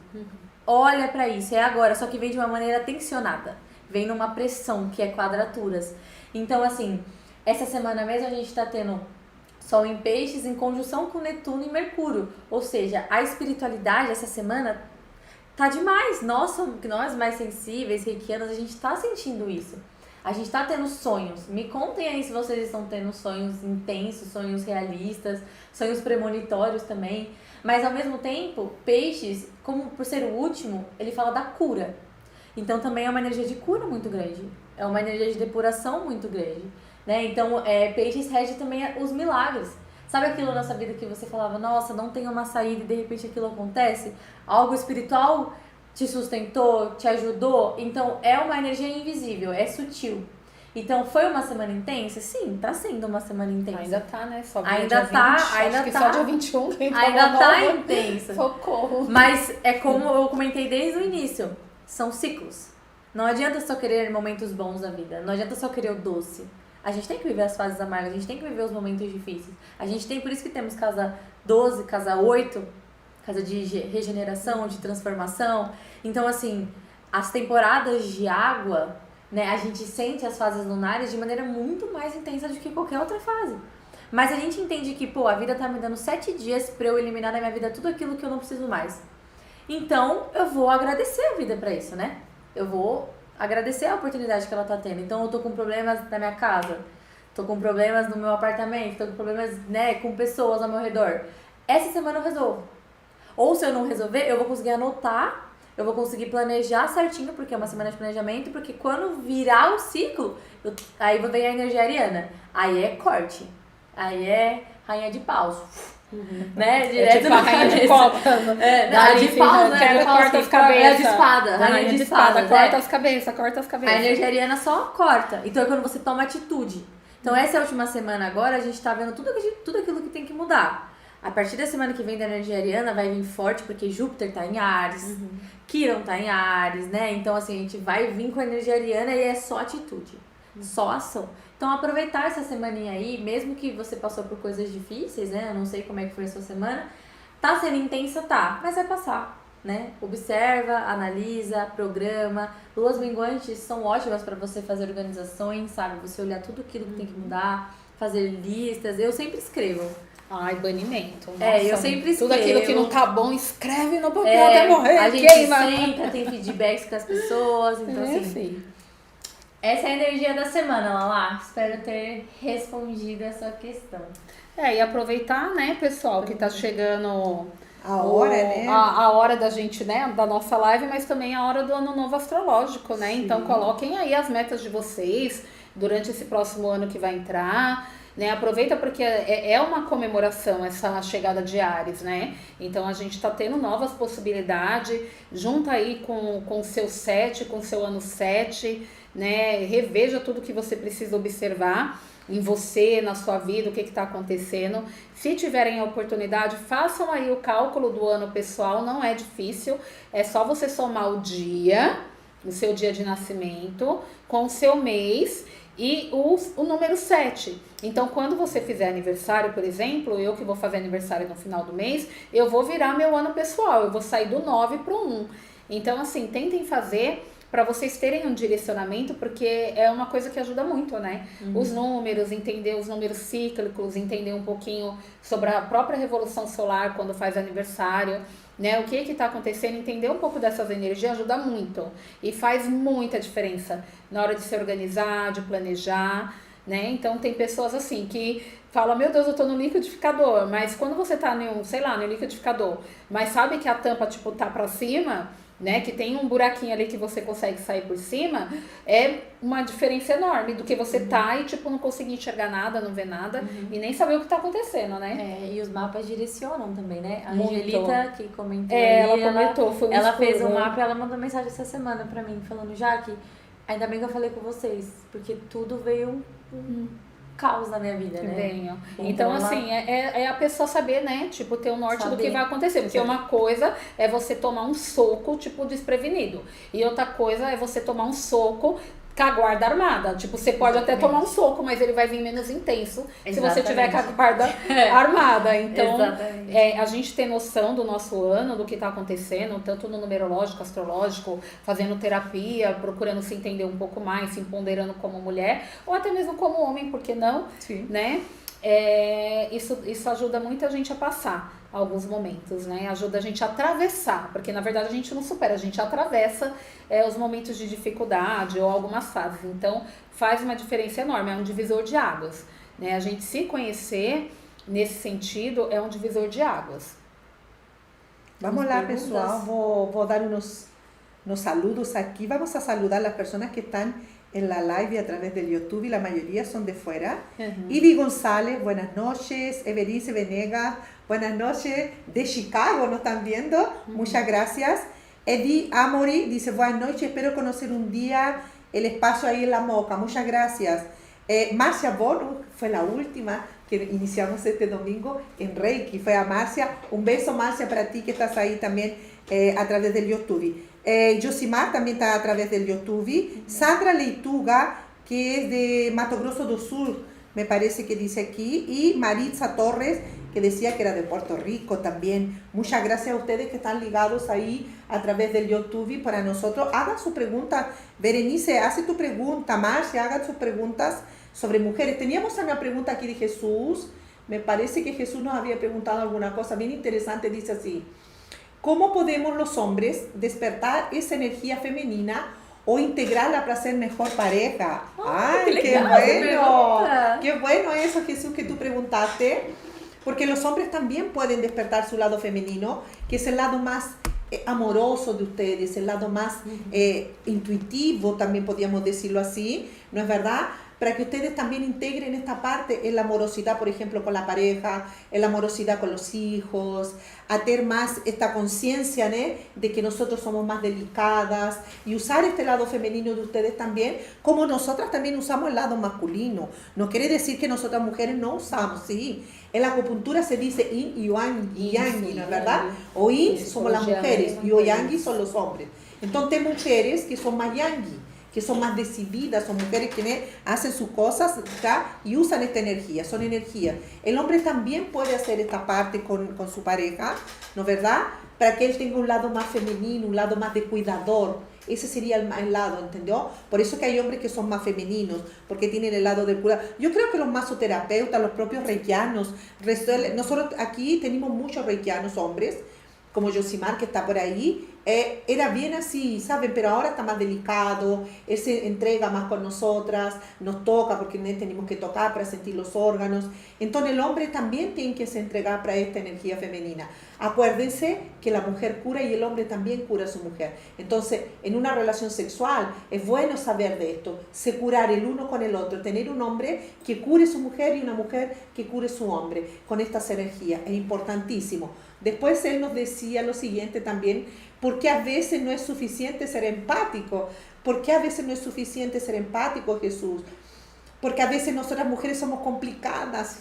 Olha pra isso, é agora, só que vem de uma maneira tensionada, vem numa pressão, que é quadraturas. Então assim, essa semana mesmo a gente tá tendo Sol em Peixes em conjunção com Netuno e Mercúrio. Ou seja, a espiritualidade essa semana tá demais. Nós mais sensíveis, reikianos, a gente tá sentindo isso. A gente tá tendo sonhos. Me contem aí se vocês estão tendo sonhos intensos, sonhos realistas, sonhos premonitórios também. Mas ao mesmo tempo, Peixes, como por ser o último, ele fala da cura. Então também é uma energia de cura muito grande. É uma energia de depuração muito grande. Né? Então, Peixes rege também os milagres. Sabe aquilo na nossa vida que você falava, nossa, não tem uma saída e de repente aquilo acontece? Algo espiritual te sustentou, te ajudou? Então, é uma energia invisível, é sutil. Então, foi uma semana intensa? Sim, tá sendo uma semana intensa. Ainda tá, né? Só ainda tá, 20, ainda acho que tá. só dia 21 que ainda tá intensa. Socorro. Mas é como eu comentei desde o início, são ciclos. Não adianta só querer momentos bons na vida, não adianta só querer o doce. A gente tem que viver as fases amargas, a gente tem que viver os momentos difíceis. A gente tem, por isso que temos casa 12, casa 8, casa de regeneração, de transformação. Então, assim, as temporadas de água, né, a gente sente as fases lunares de maneira muito mais intensa do que qualquer outra fase. Mas a gente entende que, a vida tá me dando 7 dias pra eu eliminar da minha vida tudo aquilo que eu não preciso mais. Então, eu vou agradecer a vida pra isso, né? Eu vou agradecer a oportunidade que ela tá tendo. Então eu tô com problemas na minha casa, tô com problemas no meu apartamento, tô com problemas, né, com pessoas ao meu redor. Essa semana eu resolvo. Ou se eu não resolver, eu vou conseguir anotar, eu vou conseguir planejar certinho, porque é uma semana de planejamento, porque quando virar o ciclo, aí vem a energia ariana. Aí é corte, aí é rainha de paus. Né? Direto tipo a rainha de copas. A de paus, né? Ela corta as cabeças. É a de espada. Rainha de espada, corta as cabeças, corta as cabeças. A energia ariana só corta. Então é quando você toma atitude. Então essa última semana agora, a gente tá vendo tudo aquilo que tem que mudar. A partir da semana que vem da energia ariana vai vir forte, porque Júpiter tá em Áries, Quirón tá em Áries, né? Então assim, a gente vai vir com a energia ariana e é só atitude, só ação. Então aproveitar essa semaninha aí, mesmo que você passou por coisas difíceis, né? Eu não sei como é que foi a sua semana. Tá sendo intensa, tá, mas vai passar, né? Observa, analisa, programa. Luas minguantes são ótimas para você fazer organizações, sabe? Você olhar tudo aquilo que tem que mudar, fazer listas. Eu sempre escrevo. Ai, banimento. Eu sempre tudo escrevo. aquilo que não tá bom, escreve no papel até morrer. A gente queima. sempre tem feedbacks com as pessoas, então assim... Essa é a energia da semana, Lala. Espero ter respondido a sua questão. E aproveitar, né, pessoal, que tá chegando a hora, né? A hora da gente, né, da nossa live, mas também a hora do ano novo astrológico, né? Sim. Então coloquem aí as metas de vocês durante esse próximo ano que vai entrar, né? Aproveita porque é uma comemoração essa chegada de Áries, né? Então a gente tá tendo novas possibilidades, junta aí com o seu 7, com o seu ano 7, né? Reveja tudo que você precisa observar em você, na sua vida, o que está acontecendo. Se tiverem a oportunidade, façam aí o cálculo do ano pessoal, não é difícil, é só você somar o dia, o seu dia de nascimento, com o seu mês e o número 7. Então, quando você fizer aniversário, por exemplo, eu que vou fazer aniversário no final do mês, eu vou virar meu ano pessoal, eu vou sair do 9 para o 1. Então, assim, tentem fazer para vocês terem um direcionamento, porque é uma coisa que ajuda muito, né? Os números, entender os números cíclicos, entender um pouquinho sobre a própria revolução solar quando faz aniversário, né? O que está acontecendo, entender um pouco dessas energias ajuda muito e faz muita diferença na hora de se organizar, de planejar, né? Então tem pessoas assim que falam, meu Deus, eu tô no liquidificador, mas quando você tá no liquidificador, mas sabe que a tampa, tipo, tá pra cima, né, que tem um buraquinho ali que você consegue sair por cima, é uma diferença enorme do que você tá e, tipo, não conseguir enxergar nada, não ver nada e nem saber o que tá acontecendo, né? E os mapas direcionam também, né? A muito. Angelita, que comentou ela comentou, foi um ela estudo. fez um mapa e ela mandou mensagem essa semana pra mim, falando, Jaque, ainda bem que eu falei com vocês, porque tudo veio caos na minha vida, né? Venho. Então, assim, é a pessoa saber, né? Tipo, ter o norte do que vai acontecer. Porque uma coisa é você tomar um soco, tipo, desprevenido. E outra coisa é você tomar um soco com a guarda armada. Tipo, você pode até tomar um soco, mas ele vai vir menos intenso se você tiver com a guarda armada. Então, a gente tem noção do nosso ano, do que tá acontecendo, tanto no numerológico, astrológico, fazendo terapia, procurando se entender um pouco mais, se empoderando como mulher, ou até mesmo como homem, por que não? Sim. Né? Isso ajuda muito a gente a passar alguns momentos, né? Ajuda a gente a atravessar, porque na verdade a gente não supera, a gente atravessa os momentos de dificuldade ou algumas fases. Então faz uma diferença enorme, é um divisor de águas, né? A gente se conhecer nesse sentido é um divisor de águas. Vamos lá, pessoal, vou dar unos saludos aqui. Vamos a saludar as pessoas que estão en la live a través del YouTube y la mayoría son de fuera. Ivy González, buenas noches. Everice Venegas, buenas noches. De Chicago nos están viendo, muchas gracias. Eddie Amory dice, buenas noches, espero conocer un día el espacio ahí en La Moca, muchas gracias. Marcia Bon, fue la última que iniciamos este domingo en Reiki, fue a Marcia. Un beso, Marcia, para ti que estás ahí también a través del YouTube. Josimar también está a través del YouTube. Sandra Leituga, que es de Mato Grosso do Sul, me parece que dice aquí. Y Maritza Torres, que decía que era de Puerto Rico también. Muchas gracias a ustedes que están ligados ahí a través del YouTube para nosotros. Hagan su pregunta. Berenice, hace tu pregunta. Marcia, hagan sus preguntas sobre mujeres. Teníamos una pregunta aquí de Jesús. Me parece que Jesús nos había preguntado alguna cosa bien interesante. Dice así: ¿cómo podemos los hombres despertar esa energía femenina o integrarla para ser mejor pareja? ¡Ay, qué bueno! ¡Qué bueno eso, Jesús, que tú preguntaste! Porque los hombres también pueden despertar su lado femenino, que es el lado más amoroso de ustedes, el lado más intuitivo, también podríamos decirlo así, ¿no es verdad? Para que ustedes también integren esta parte en la amorosidad, por ejemplo, con la pareja, en la amorosidad con los hijos, a tener más esta conciencia, ¿no?, de que nosotros somos más delicadas y usar este lado femenino de ustedes también, como nosotras también usamos el lado masculino. No quiere decir que nosotras mujeres no usamos, sí. En la acupuntura se dice yin y yang, ¿no es verdad? O yin somos las mujeres y o yang son los hombres. Entonces mujeres que son más yang, que son más decididas, son mujeres que hacen sus cosas, ¿tá?, y usan esta energía, son energías. El hombre también puede hacer esta parte con su pareja, ¿no es verdad?, para que él tenga un lado más femenino, un lado más de cuidador. ese sería el lado, ¿entendió? Por eso que hay hombres que son más femeninos, porque tienen el lado del cura. Yo creo que los masoterapeutas, los propios reikianos, nosotros aquí tenemos muchos reikianos hombres, como Josimar que está por ahí, era bien así, ¿saben? Pero ahora está más delicado, él se entrega más con nosotras, nos toca porque tenemos que tocar para sentir los órganos. Entonces el hombre también tiene que se entregar para esta energía femenina. Acuérdense que la mujer cura y el hombre también cura a su mujer. Entonces, en una relación sexual es bueno saber de esto, se curar el uno con el otro, tener un hombre que cure su mujer y una mujer que cure su hombre con estas energías, es importantísimo. Después él nos decía lo siguiente también, porque a veces no es suficiente ser empático. ¿Por qué a veces no es suficiente ser empático, Jesús? Porque a veces nosotras mujeres somos complicadas,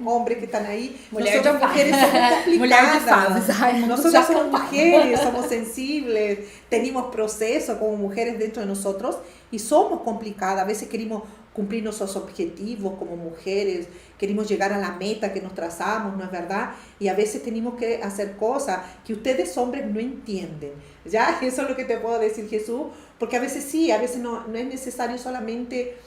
hombres que están ahí, nosotras mujeres somos complicadas, nosotras somos mujeres, somos sensibles, tenemos procesos como mujeres dentro de nosotros y somos complicadas, a veces queremos cumplir nuestros objetivos como mujeres, queremos llegar a la meta que nos trazamos, ¿no es verdad? Y a veces tenemos que hacer cosas que ustedes hombres no entienden, ¿ya? Eso es lo que te puedo decir, Jesús, porque a veces sí, a veces no es necesario solamente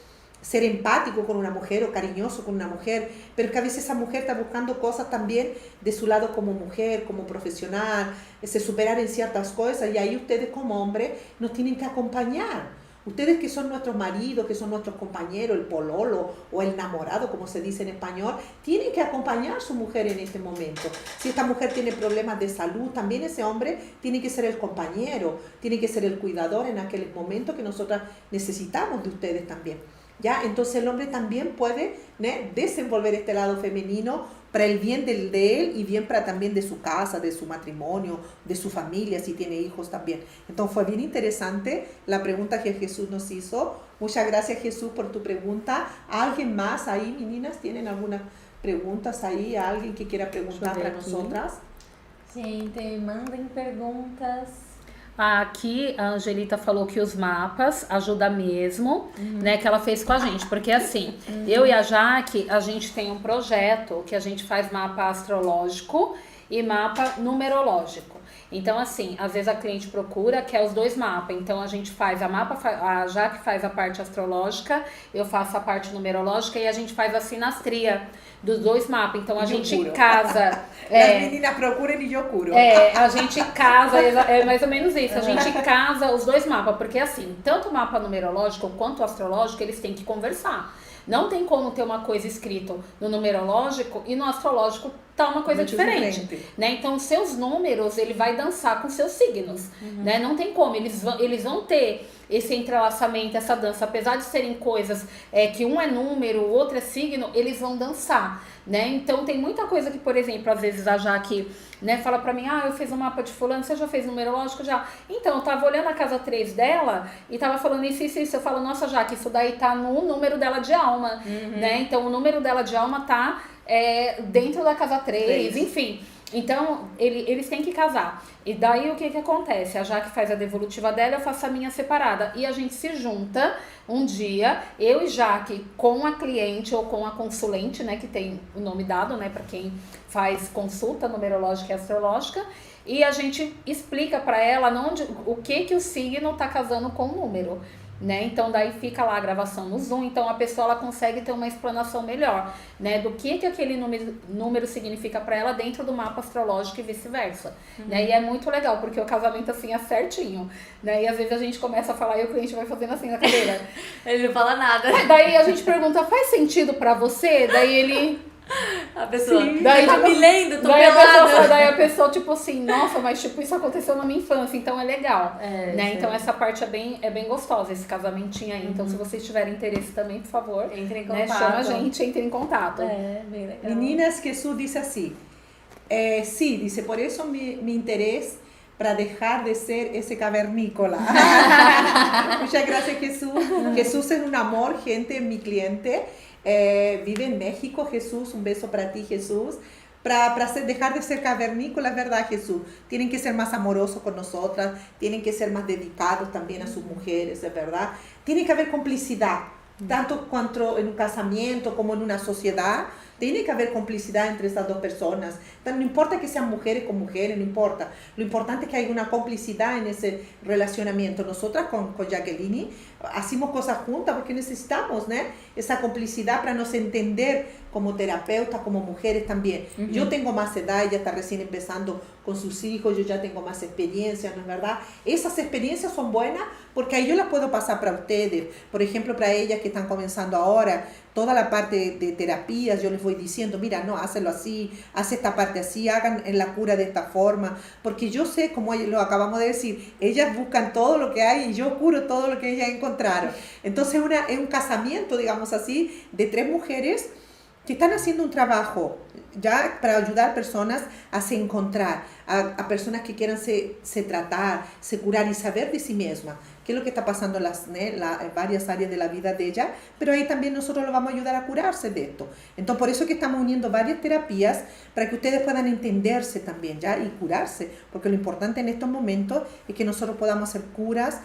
ser empático con una mujer o cariñoso con una mujer, pero que a veces esa mujer está buscando cosas también de su lado como mujer, como profesional, se superar en ciertas cosas y ahí ustedes como hombres nos tienen que acompañar. Ustedes que son nuestros maridos, que son nuestros compañeros, el pololo o el enamorado, como se dice en español, tienen que acompañar a su mujer en este momento. Si esta mujer tiene problemas de salud, también ese hombre tiene que ser el compañero, tiene que ser el cuidador en aquel momento que nosotras necesitamos de ustedes también. ¿Ya? Entonces el hombre también puede, ¿no?, desenvolver este lado femenino para el bien de él y bien para también de su casa, de su matrimonio, de su familia, si tiene hijos también. Entonces fue bien interesante la pregunta que Jesús nos hizo. Muchas gracias, Jesús, por tu pregunta. ¿Alguien más ahí, meninas, tienen algunas preguntas ahí? ¿Alguien que quiera preguntar para nosotras? Gente, mandem perguntas. Aqui a Angelita falou que os mapas ajudam mesmo, né, que ela fez com a gente, porque assim, eu e a Jaque, a gente tem um projeto que a gente faz mapa astrológico e mapa numerológico. Então assim, às vezes a cliente procura, quer os dois mapas, então a gente faz a Jaque faz a parte astrológica, eu faço a parte numerológica e a gente faz a sinastria dos dois mapas, então a gente casa. As meninas procuram e eu curo. A gente casa, é mais ou menos isso, a gente casa os dois mapas, porque assim, tanto o mapa numerológico quanto o astrológico, eles têm que conversar. Não tem como ter uma coisa escrita no numerológico e no astrológico tá uma coisa diferente, né? Então, seus números, ele vai dançar com seus signos, né? Não tem como, eles vão ter esse entrelaçamento, essa dança, apesar de serem coisas que um é número, o outro é signo, eles vão dançar, né? Então, tem muita coisa que, por exemplo, às vezes a Jaque, né, fala pra mim, eu fiz um mapa de fulano, você já fez numerológico? Já. Então, eu tava olhando a casa 3 dela e tava falando isso, eu falo, nossa, Jaque, isso daí tá no número dela de alma, né? Então, o número dela de alma tá dentro da casa 3, enfim. Então, eles têm que casar. E daí, o que acontece? A Jaque faz a devolutiva dela, eu faço a minha separada. E a gente se junta um dia, eu e Jaque, com a cliente ou com a consulente, né? Que tem o nome dado, né? Para quem faz consulta numerológica e astrológica. E a gente explica para ela o que o signo tá casando com o número. Né? Então daí fica lá a gravação no Zoom, então a pessoa ela consegue ter uma explanação melhor, né, do que aquele número significa para ela dentro do mapa astrológico e vice-versa, né? E é muito legal porque o casamento assim é certinho, né? E às vezes a gente começa a falar e o cliente vai fazendo assim na cadeira. Ele não fala nada. Daí a gente pergunta, faz sentido para você? Daí ele... A pessoa, daí, tá me lendo, tô pelada. Daí a pessoa, tipo assim, nossa, mas tipo, isso aconteceu na minha infância, então é legal, né? Então essa parte é bem gostosa, esse casamentinho aí. Então se vocês tiverem interesse também, por favor, entre em contato, né? Chama a gente, entre em contato. Bem legal. Meninas, Jesús dice así, sí, dice, por eso mi interés para dejar de ser ese cavernícola. Muchas gracias, Jesús. Jesús es un amor, gente, mi cliente. Vive en México, Jesús, un beso para ti, Jesús. Para dejar de ser cavernícolas, ¿verdad, Jesús? Tienen que ser más amorosos con nosotras, tienen que ser más dedicados también a sus mujeres, ¿es verdad? Tiene que haber complicidad, tanto cuanto en un casamiento como en una sociedad. tiene que haber complicidad entre estas dos personas. Entonces, no importa que sean mujeres con mujeres, no importa. Lo importante es que haya una complicidad en ese relacionamiento. Nosotras con Jacqueline hacemos cosas juntas porque necesitamos, ¿no? Esa complicidad para nos entender como terapeutas, como mujeres también. Yo tengo más edad, ella está recién empezando con sus hijos, yo ya tengo más experiencia, ¿no es verdad? Esas experiencias son buenas porque ahí yo las puedo pasar para ustedes. Por ejemplo, para ellas que están comenzando ahora, toda la parte de terapias, yo les voy diciendo, mira, no, hazlo así, haz esta parte así, hagan en la cura de esta forma, porque yo sé, como lo acabamos de decir, ellas buscan todo lo que hay y yo curo todo lo que ellas encontraron. Entonces es un casamiento, digamos así, de 3 mujeres que están haciendo un trabajo ya para ayudar a personas a se encontrar, a personas que quieran se tratar, se curar y saber de sí mismas, qué es lo que está pasando en varias áreas de la vida de ella, pero ahí también nosotros lo vamos a ayudar a curarse de esto. Entonces, por eso es que estamos uniendo varias terapias para que ustedes puedan entenderse también ya y curarse, porque lo importante en estos momentos es que nosotros podamos hacer curas,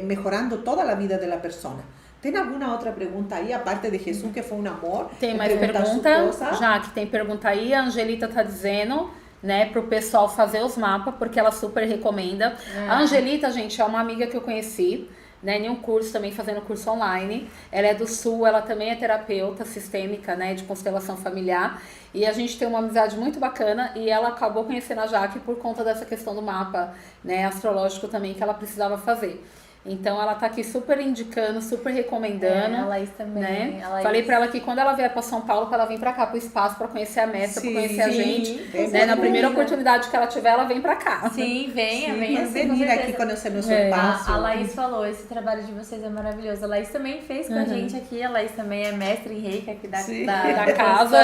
mejorando toda la vida de la persona. Tem alguma outra pergunta aí, a parte de Jesus, que foi um amor? Tem mais pergunta, já que tem pergunta aí, a Angelita tá dizendo, né, pro pessoal fazer os mapas, porque ela super recomenda. A Angelita, gente, é uma amiga que eu conheci, né, em um curso também, fazendo curso online. Ela é do Sul, ela também é terapeuta sistêmica, né, de constelação familiar. E a gente tem uma amizade muito bacana e ela acabou conhecendo a Jaque por conta dessa questão do mapa, né, astrológico também, que ela precisava fazer. Então ela tá aqui super indicando, super recomendando. A Laís também. Né? A Laís... Falei pra ela que quando ela vier pra São Paulo, pra ela vir pra cá, pro espaço, pra conhecer a Mestra, pra conhecer a gente. Né? Na primeira oportunidade que ela tiver, ela vem pra cá. Sim, venha. Venir aqui conhecer nosso espaço. A Laís falou, esse trabalho de vocês é maravilhoso. A Laís também fez com a gente aqui. A Laís também é mestre em reiki aqui da casa.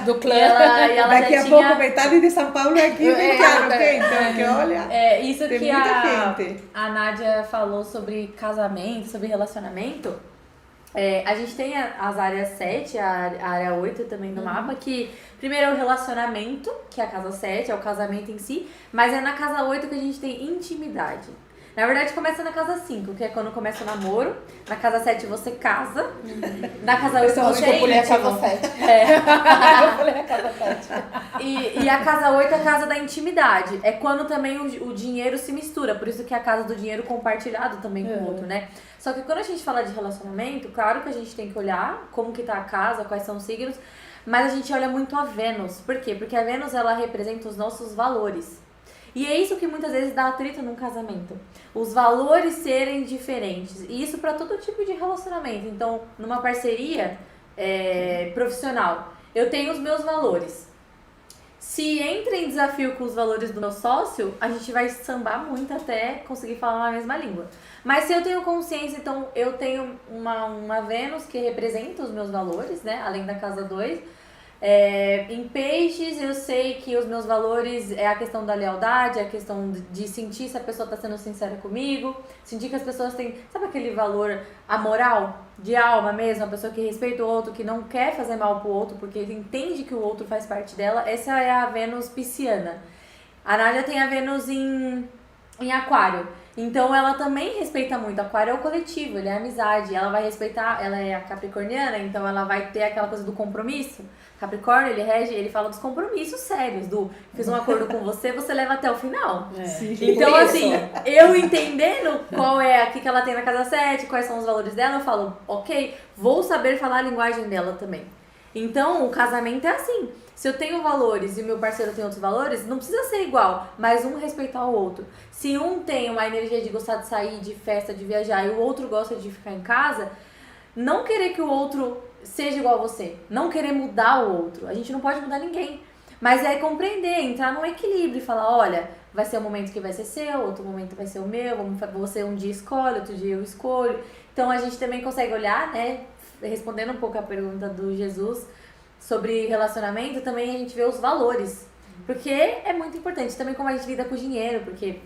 Do clã. E ela daqui a pouco, metade de São Paulo é aqui, então, que olha. Isso que a Nádia falou sobre casamento, sobre relacionamento, a gente tem as áreas 7, a área 8 também no mapa, que primeiro é o relacionamento, que é a casa 7, é o casamento em si, mas é na casa 8 que a gente tem intimidade. Na verdade, começa na casa 5, que é quando começa o namoro. Na casa 7 você casa. Na casa 8 você eu pulei a casa 7. Eu pulei a casa 7. E a casa 8 é a casa da intimidade. É quando também o dinheiro se mistura. Por isso que é a casa do dinheiro compartilhado também com o outro, né? Só que quando a gente fala de relacionamento, claro que a gente tem que olhar como que tá a casa, quais são os signos. Mas a gente olha muito a Vênus. Por quê? Porque a Vênus, ela representa os nossos valores. E é isso que muitas vezes dá atrito num casamento. Os valores serem diferentes. E isso para todo tipo de relacionamento. Então, numa parceria profissional, eu tenho os meus valores. Se entra em desafio com os valores do meu sócio, a gente vai sambar muito até conseguir falar a mesma língua. Mas se eu tenho consciência, então eu tenho uma Vênus que representa os meus valores, né? Além da casa 2. Em peixes, eu sei que os meus valores é a questão da lealdade, a questão de sentir se a pessoa está sendo sincera comigo, sentir que as pessoas têm, sabe aquele valor, a moral de alma mesmo, a pessoa que respeita o outro, que não quer fazer mal pro outro, porque entende que o outro faz parte dela. Essa é a Vênus pisciana. A Nádia tem a Vênus em Aquário. Então ela também respeita muito. Aquário é o coletivo, ele é a amizade. Ela vai respeitar, ela é a capricorniana, então ela vai ter aquela coisa do compromisso. Capricórnio, ele fala dos compromissos sérios, fiz um acordo com você, você leva até o final. Então, assim, eu entendendo qual é aqui que ela tem na casa 7, quais são os valores dela, eu falo, ok, vou saber falar a linguagem dela também. Então, o casamento é assim. Se eu tenho valores e o meu parceiro tem outros valores, não precisa ser igual, mas um respeitar o outro. Se um tem uma energia de gostar de sair, de festa, de viajar, e o outro gosta de ficar em casa, não querer que o outro seja igual a você, não querer mudar o outro. A gente não pode mudar ninguém, mas é compreender, entrar num equilíbrio e falar, olha, vai ser um momento que vai ser seu, outro momento vai ser o meu, você um dia escolhe, outro dia eu escolho. Então a gente também consegue olhar, né, respondendo um pouco a pergunta do Jesus sobre relacionamento, também a gente vê os valores, porque é muito importante também como a gente lida com o dinheiro, porque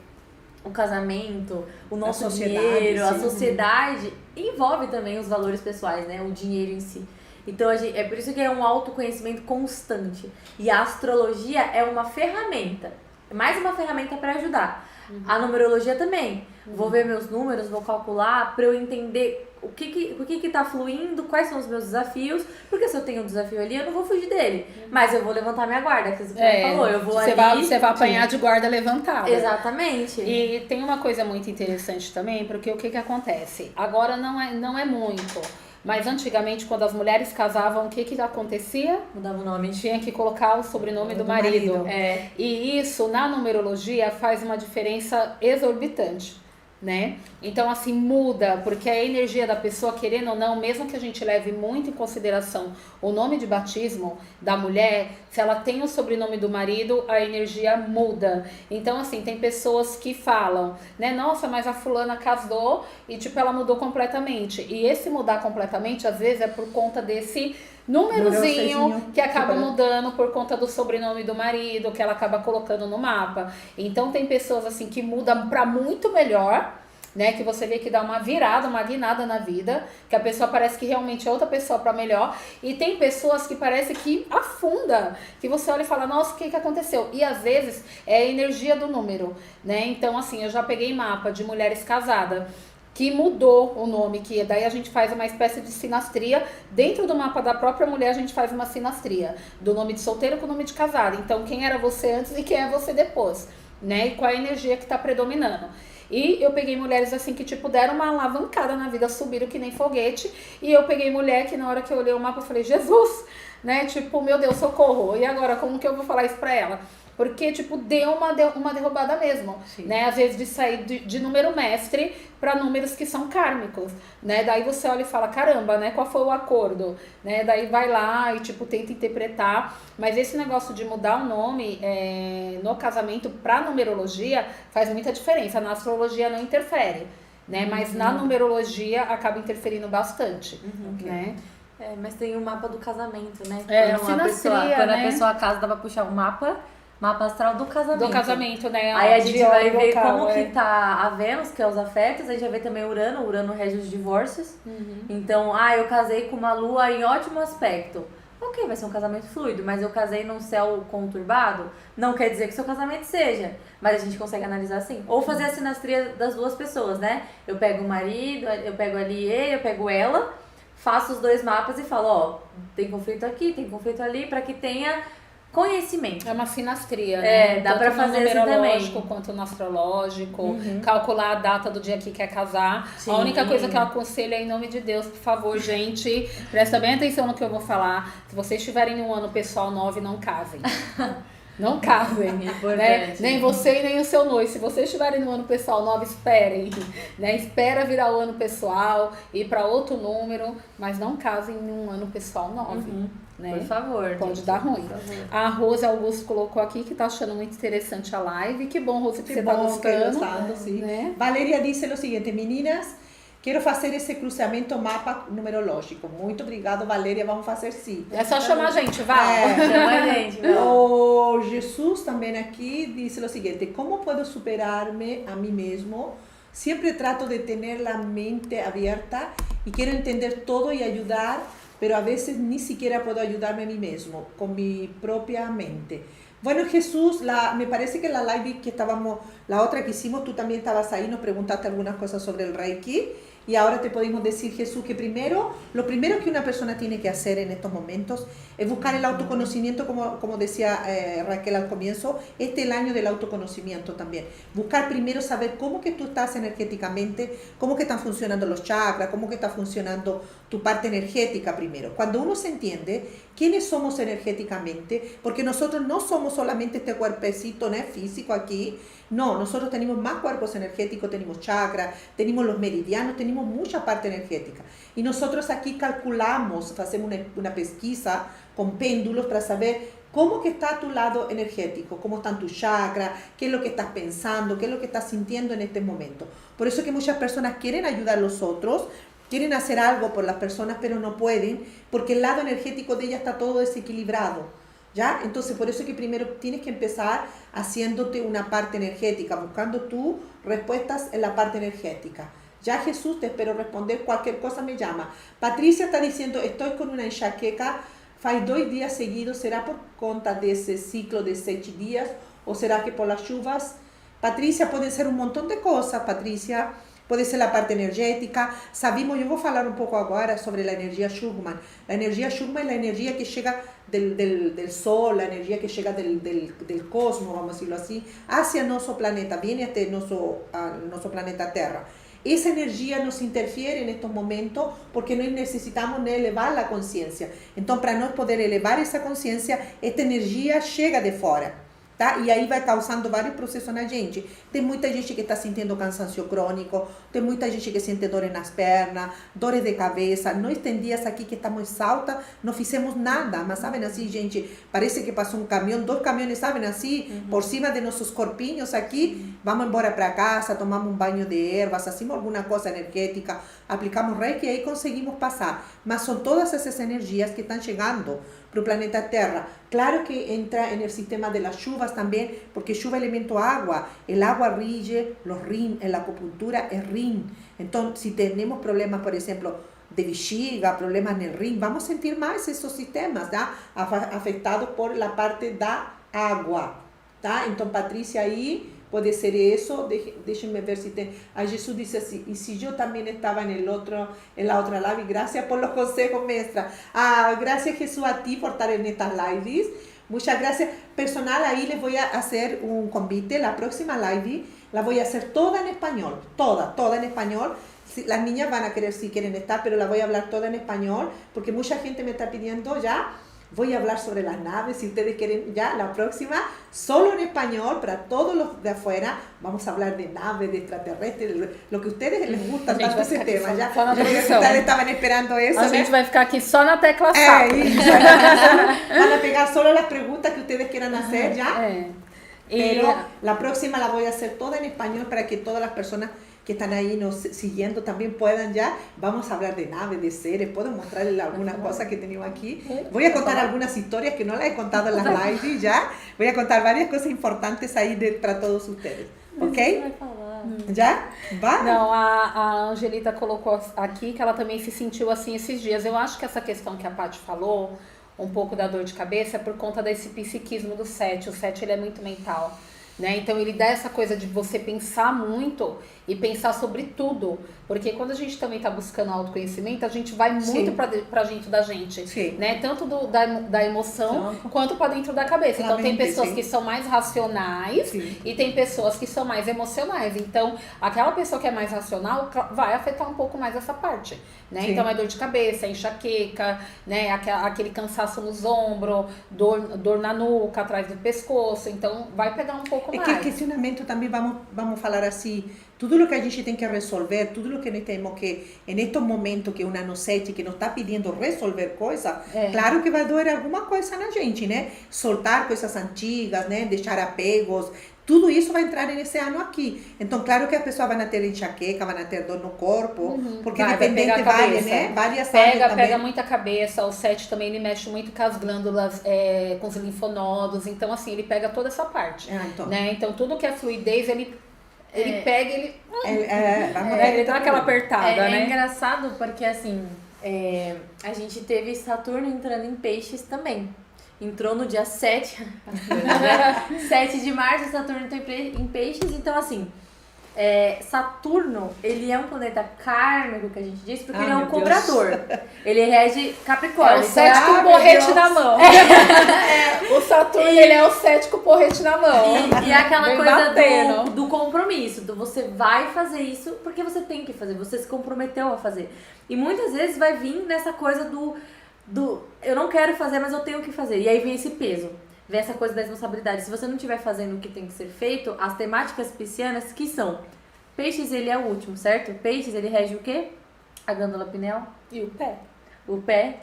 o casamento, o nosso dinheiro, a sociedade envolve também os valores pessoais, né? O dinheiro em si. Então é por isso que é um autoconhecimento constante. E a astrologia é uma ferramenta, mais uma ferramenta para ajudar. A numerologia também. Vou ver meus números, vou calcular para eu entender o que tá fluindo, quais são os meus desafios, porque se eu tenho um desafio ali, eu não vou fugir dele. Mas eu vou levantar minha guarda, que você falou, eu vou você ali... Você vai apanhar de guarda levantada. Exatamente. E tem uma coisa muito interessante também, porque o que acontece? Agora não é muito, mas antigamente quando as mulheres casavam, o que acontecia? Mudava o nome. Tinha que colocar o sobrenome do marido. É. E isso, na numerologia, faz uma diferença exorbitante, né? Então, assim, muda, porque a energia da pessoa, querendo ou não, mesmo que a gente leve muito em consideração o nome de batismo da mulher, se ela tem o sobrenome do marido, a energia muda. Então, assim, tem pessoas que falam, né? Nossa, mas a fulana casou e, tipo, ela mudou completamente. E esse mudar completamente, às vezes, é por conta desse númerozinho que acaba mudando por conta do sobrenome do marido, que ela acaba colocando no mapa. Então tem pessoas assim que mudam pra muito melhor, né, que você vê que dá uma virada, uma guinada na vida, que a pessoa parece que realmente é outra pessoa pra melhor, e tem pessoas que parece que afunda, que você olha e fala, nossa, o que aconteceu? E às vezes é a energia do número, né? Então assim, eu já peguei mapa de mulheres casadas que mudou o nome, que daí a gente faz uma espécie de sinastria. Dentro do mapa da própria mulher, a gente faz uma sinastria do nome de solteiro com o nome de casada. Então, quem era você antes e quem é você depois, né? E qual é a energia que tá predominando. E eu peguei mulheres assim que, tipo, deram uma alavancada na vida, subiram que nem foguete. E eu peguei mulher que na hora que eu olhei o mapa, eu falei, Jesus, né? Tipo, meu Deus, socorro. E agora, como que eu vou falar isso pra ela? Porque, tipo, deu uma derrubada mesmo, né? Às vezes de sair de número mestre para números que são kármicos, né? Daí você olha e fala, caramba, né? Qual foi o acordo? Né? Daí vai lá e, tipo, tenta interpretar. Mas esse negócio de mudar o nome no casamento pra numerologia faz muita diferença. Na astrologia não interfere, né? Mas na numerologia acaba interferindo bastante, né? É, mas tem o mapa do casamento, né? Quando a pessoa casa, dá pra puxar um mapa astral do casamento. Do casamento, né? Aí a gente vai ver local, como que tá a Vênus, que é os afetos, a gente vai ver também Urano rege os divórcios. Então, eu casei com uma lua em ótimo aspecto. Ok, vai ser um casamento fluido, mas eu casei num céu conturbado, não quer dizer que seu casamento seja, mas a gente consegue analisar assim. Ou fazer a sinastria das duas pessoas, né? Eu pego o marido, eu pego ali ele, eu pego ela, faço os dois mapas e falo, tem conflito aqui, tem conflito ali, pra que tenha conhecimento. É uma sinastria, né? Dá pra fazer assim também. Tanto no numerológico quanto no astrológico, calcular a data do dia que quer casar. Sim. A única coisa que eu aconselho é, em nome de Deus, por favor, gente, presta bem atenção no que eu vou falar. Se vocês estiverem no ano pessoal 9, não casem. Não casem, né? Nem você e nem o seu noivo. Se vocês estiverem no ano pessoal 9, esperem, né? Espera virar o ano pessoal, ir para outro número, mas não casem em um ano pessoal 9. Né? Por favor. Pode gente, dar ruim. A Rose Augusto colocou aqui que tá achando muito interessante a live. Que bom, Rose, que você tá gostando. Sí. Né? Valeria dice lo siguiente, meninas, quero fazer esse cruzamento mapa numerológico. Muito obrigado, Valeria, vamos fazer sim. É só chamar a gente, vai. Chama a gente, O Jesus também aqui dice lo siguiente, como puedo superarme a mí mesmo? Siempre trato de tener la mente abierta y quiero entender todo y ayudar, pero a veces ni siquiera puedo ayudarme a mí mismo, con mi propia mente. Bueno, Jesús, me parece que la live que estábamos, la otra que hicimos, tú también estabas ahí, nos preguntaste algunas cosas sobre el Reiki. Y ahora te podemos decir, Jesús, que lo primero que una persona tiene que hacer en estos momentos es buscar el autoconocimiento, como decía Raquel al comienzo, este es el año del autoconocimiento también. Buscar primero saber cómo que tú estás energéticamente, cómo que están funcionando los chakras, cómo que está funcionando tu parte energética primero. Cuando uno se entiende quiénes somos energéticamente, porque nosotros no somos solamente este cuerpecito, ¿no?, físico aquí. No, nosotros tenemos más cuerpos energéticos, tenemos chakras, tenemos los meridianos, tenemos mucha parte energética. Y nosotros aquí calculamos, hacemos una pesquisa con péndulos para saber cómo que está tu lado energético, cómo están tus chakras, qué es lo que estás pensando, qué es lo que estás sintiendo en este momento. Por eso es que muchas personas quieren ayudar a los otros, quieren hacer algo por las personas, pero no pueden, porque el lado energético de ella está todo desequilibrado. ¿Ya? Entonces, por eso es que primero tienes que empezar haciéndote una parte energética, buscando tus respuestas en la parte energética. Ya, Jesús, te espero responder, cualquier cosa me llama. Patricia está diciendo, estoy con una enxaqueca, faz 2 días seguidos, ¿será por conta de ese ciclo de 7 días o será que por las chuvas Patrícia, pode ser um montão de coisas, Patrícia. Pode ser a parte energética. Sabemos, eu vou falar um pouco agora sobre a energia Schumann. A energia Schumann é a energia que chega del Sol, a energia que chega del cosmos, vamos dizer assim, hacia nosso planeta, vem até nosso planeta Terra. Essa energia nos interfiere em estes momentos porque nós necessitamos elevar a consciência. Então, para nós poder elevar essa consciência, esta energia chega de fora. Tá? E aí vai causando vários processos na gente. Tem muita gente que está sentindo cansaço crônico, tem muita gente que sente dores nas pernas, dores de cabeça. Nós tem dias aqui que estamos altas, não fizemos nada, mas sabem assim, gente, parece que passou um caminhão, 2 caminhões, sabem assim, por cima de nossos corpinhos aqui, vamos embora para casa, tomamos um banho de ervas, fazemos alguma coisa energética, aplicamos reiki e aí conseguimos passar. Mas são todas essas energias que estão chegando para o planeta Terra. Claro que entra no sistema das chuvas também, porque chuva é elemento água. O água rige os rins, a acupuntura é rim. Então, se temos problemas, por exemplo, de bexiga, problemas no rim, vamos sentir mais esses sistemas, tá? Afetados por a parte da água, tá? Então, Patrícia, aí pode ser isso. Deixem-me ver se tem. A Jesus disse assim, e se eu também estava en la otra live, gracias por los consejos, maestra. Gracias, Jesús, a ti por estar en estas lives. Muchas gracias. Personal, ahí les voy a hacer un convite. La próxima live la voy a hacer toda en español. Toda en español. Las niñas van a querer, si quieren estar, pero la voy a hablar toda en español, porque mucha gente me está pidiendo ya. Voy a hablar sobre las naves, si ustedes quieren ya, la próxima, solo en español, para todos los de afuera, vamos a hablar de naves, de extraterrestres, lo que a ustedes les gusta, tanto esse tema, já. Ustedes estavam esperando isso, A gente vai ficar aqui só na tecla SAP. Isso. Van a pegar solo las preguntas que ustedes quieran hacer, ya. Pero la próxima la voy a hacer toda en español para que todas las personas que están ahí nos siguiendo también puedan ya. Vamos a hablar de naves, de seres. Puedo mostrarles algunas cosas que tenemos aquí. Voy a contar algunas historias que no las he contado en las lives ya. Voy a contar varias cosas importantes ahí para todos ustedes. ¿Ok? Já? Vai? Não, a Angelita colocou aqui que ela também se sentiu assim esses dias. Eu acho que essa questão que a Paty falou, um pouco da dor de cabeça, é por conta desse psiquismo do 7. O 7 ele é muito mental. Né? Então ele dá essa coisa de você pensar muito e pensar sobre tudo, porque quando a gente também está buscando autoconhecimento, a gente vai muito para dentro da gente, né? Tanto da emoção quanto para dentro da cabeça. Então tem pessoas que são mais racionais e tem pessoas que são mais emocionais. Então aquela pessoa que é mais racional vai afetar um pouco mais essa parte, né? Então é dor de cabeça, enxaqueca, né? Aquele cansaço nos ombros, dor na nuca, atrás do pescoço. Então vai pegar um pouco mais. É que questionamento também, vamos falar assim, tudo o que a gente tem que resolver, tudo o que nós temos que, em estes momentos que uma nos sente, que nos está pedindo resolver coisas, claro que vai doer alguma coisa na gente, né? Soltar coisas antigas, né? Deixar apegos, tudo isso vai entrar nesse ano aqui. Então, claro que as pessoas vão ter enxaqueca, vão ter dor no corpo, porque dependente vale, né? Várias pega muita cabeça, o 7 também ele mexe muito com as glândulas, com os linfonodos, então assim, ele pega toda essa parte, né? Então tudo que é fluidez, ele pega, ele dá aquela apertada, né? É engraçado porque assim, a gente teve Saturno entrando em peixes também. Entrou no dia 7, 7 de março, Saturno entrou em peixes, então assim, Saturno, ele é um planeta kármico, que a gente diz, porque ele é um cobrador. Ele rege Capricórnio. É o 7 com o porrete na mão. O Saturno, ele é o 7 com o porrete na mão. E aquela coisa do compromisso, você vai fazer isso porque você tem que fazer, você se comprometeu a fazer. E muitas vezes vai vir nessa coisa do eu não quero fazer, mas eu tenho que fazer. E aí vem esse peso, vem essa coisa da responsabilidade. Se você não estiver fazendo o que tem que ser feito, as temáticas piscianas que são peixes, ele é o último, certo? Peixes, ele rege o quê? A glândula pineal e o pé. O pé.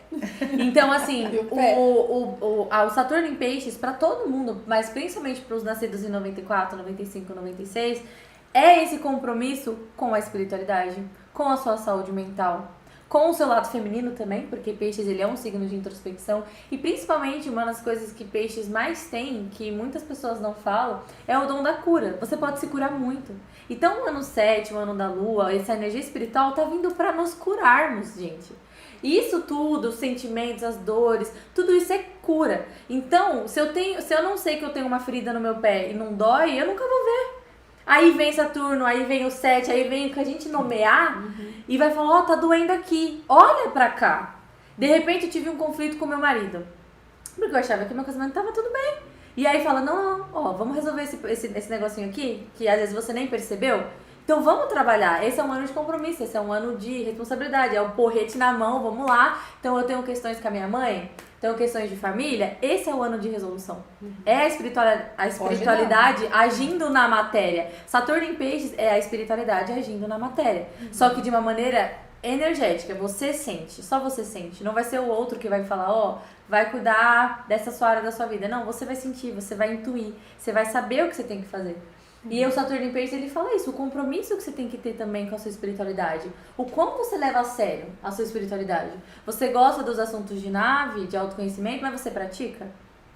Então, assim, o Saturno em peixes, para todo mundo, mas principalmente para os nascidos em 94, 95, 96, é esse compromisso com a espiritualidade, com a sua saúde mental, com o seu lado feminino também, porque peixes ele é um signo de introspecção, e principalmente uma das coisas que peixes mais tem, que muitas pessoas não falam, é o dom da cura. Você pode se curar muito. Então o ano 7, o ano da lua, essa energia espiritual tá vindo para nos curarmos, gente. Isso tudo, os sentimentos, as dores, tudo isso é cura. Então, se eu não sei que eu tenho uma ferida no meu pé e não dói, eu nunca vou ver. Aí vem Saturno, aí vem o 7, aí vem o que a gente nomear e vai falar, ó, tá doendo aqui, olha pra cá. De repente eu tive um conflito com meu marido, porque eu achava que meu casamento tava tudo bem. E aí fala, não, ó, vamos resolver esse negocinho aqui, que às vezes você nem percebeu. Então vamos trabalhar, esse é um ano de compromisso, esse é um ano de responsabilidade, é o porrete na mão, vamos lá. Então eu tenho questões com a minha mãe, tenho questões de família, esse é o ano de resolução. É a espiritualidade agindo na matéria. Saturno em Peixes é a espiritualidade agindo na matéria. Só que de uma maneira energética, você sente, só você sente. Não vai ser o outro que vai falar, ó, vai cuidar dessa sua área da sua vida. Não, você vai sentir, você vai intuir, você vai saber o que você tem que fazer. E o Saturno em Peixes, ele fala isso, o compromisso que você tem que ter também com a sua espiritualidade. O quanto você leva a sério a sua espiritualidade. Você gosta dos assuntos de nave, de autoconhecimento, mas você pratica?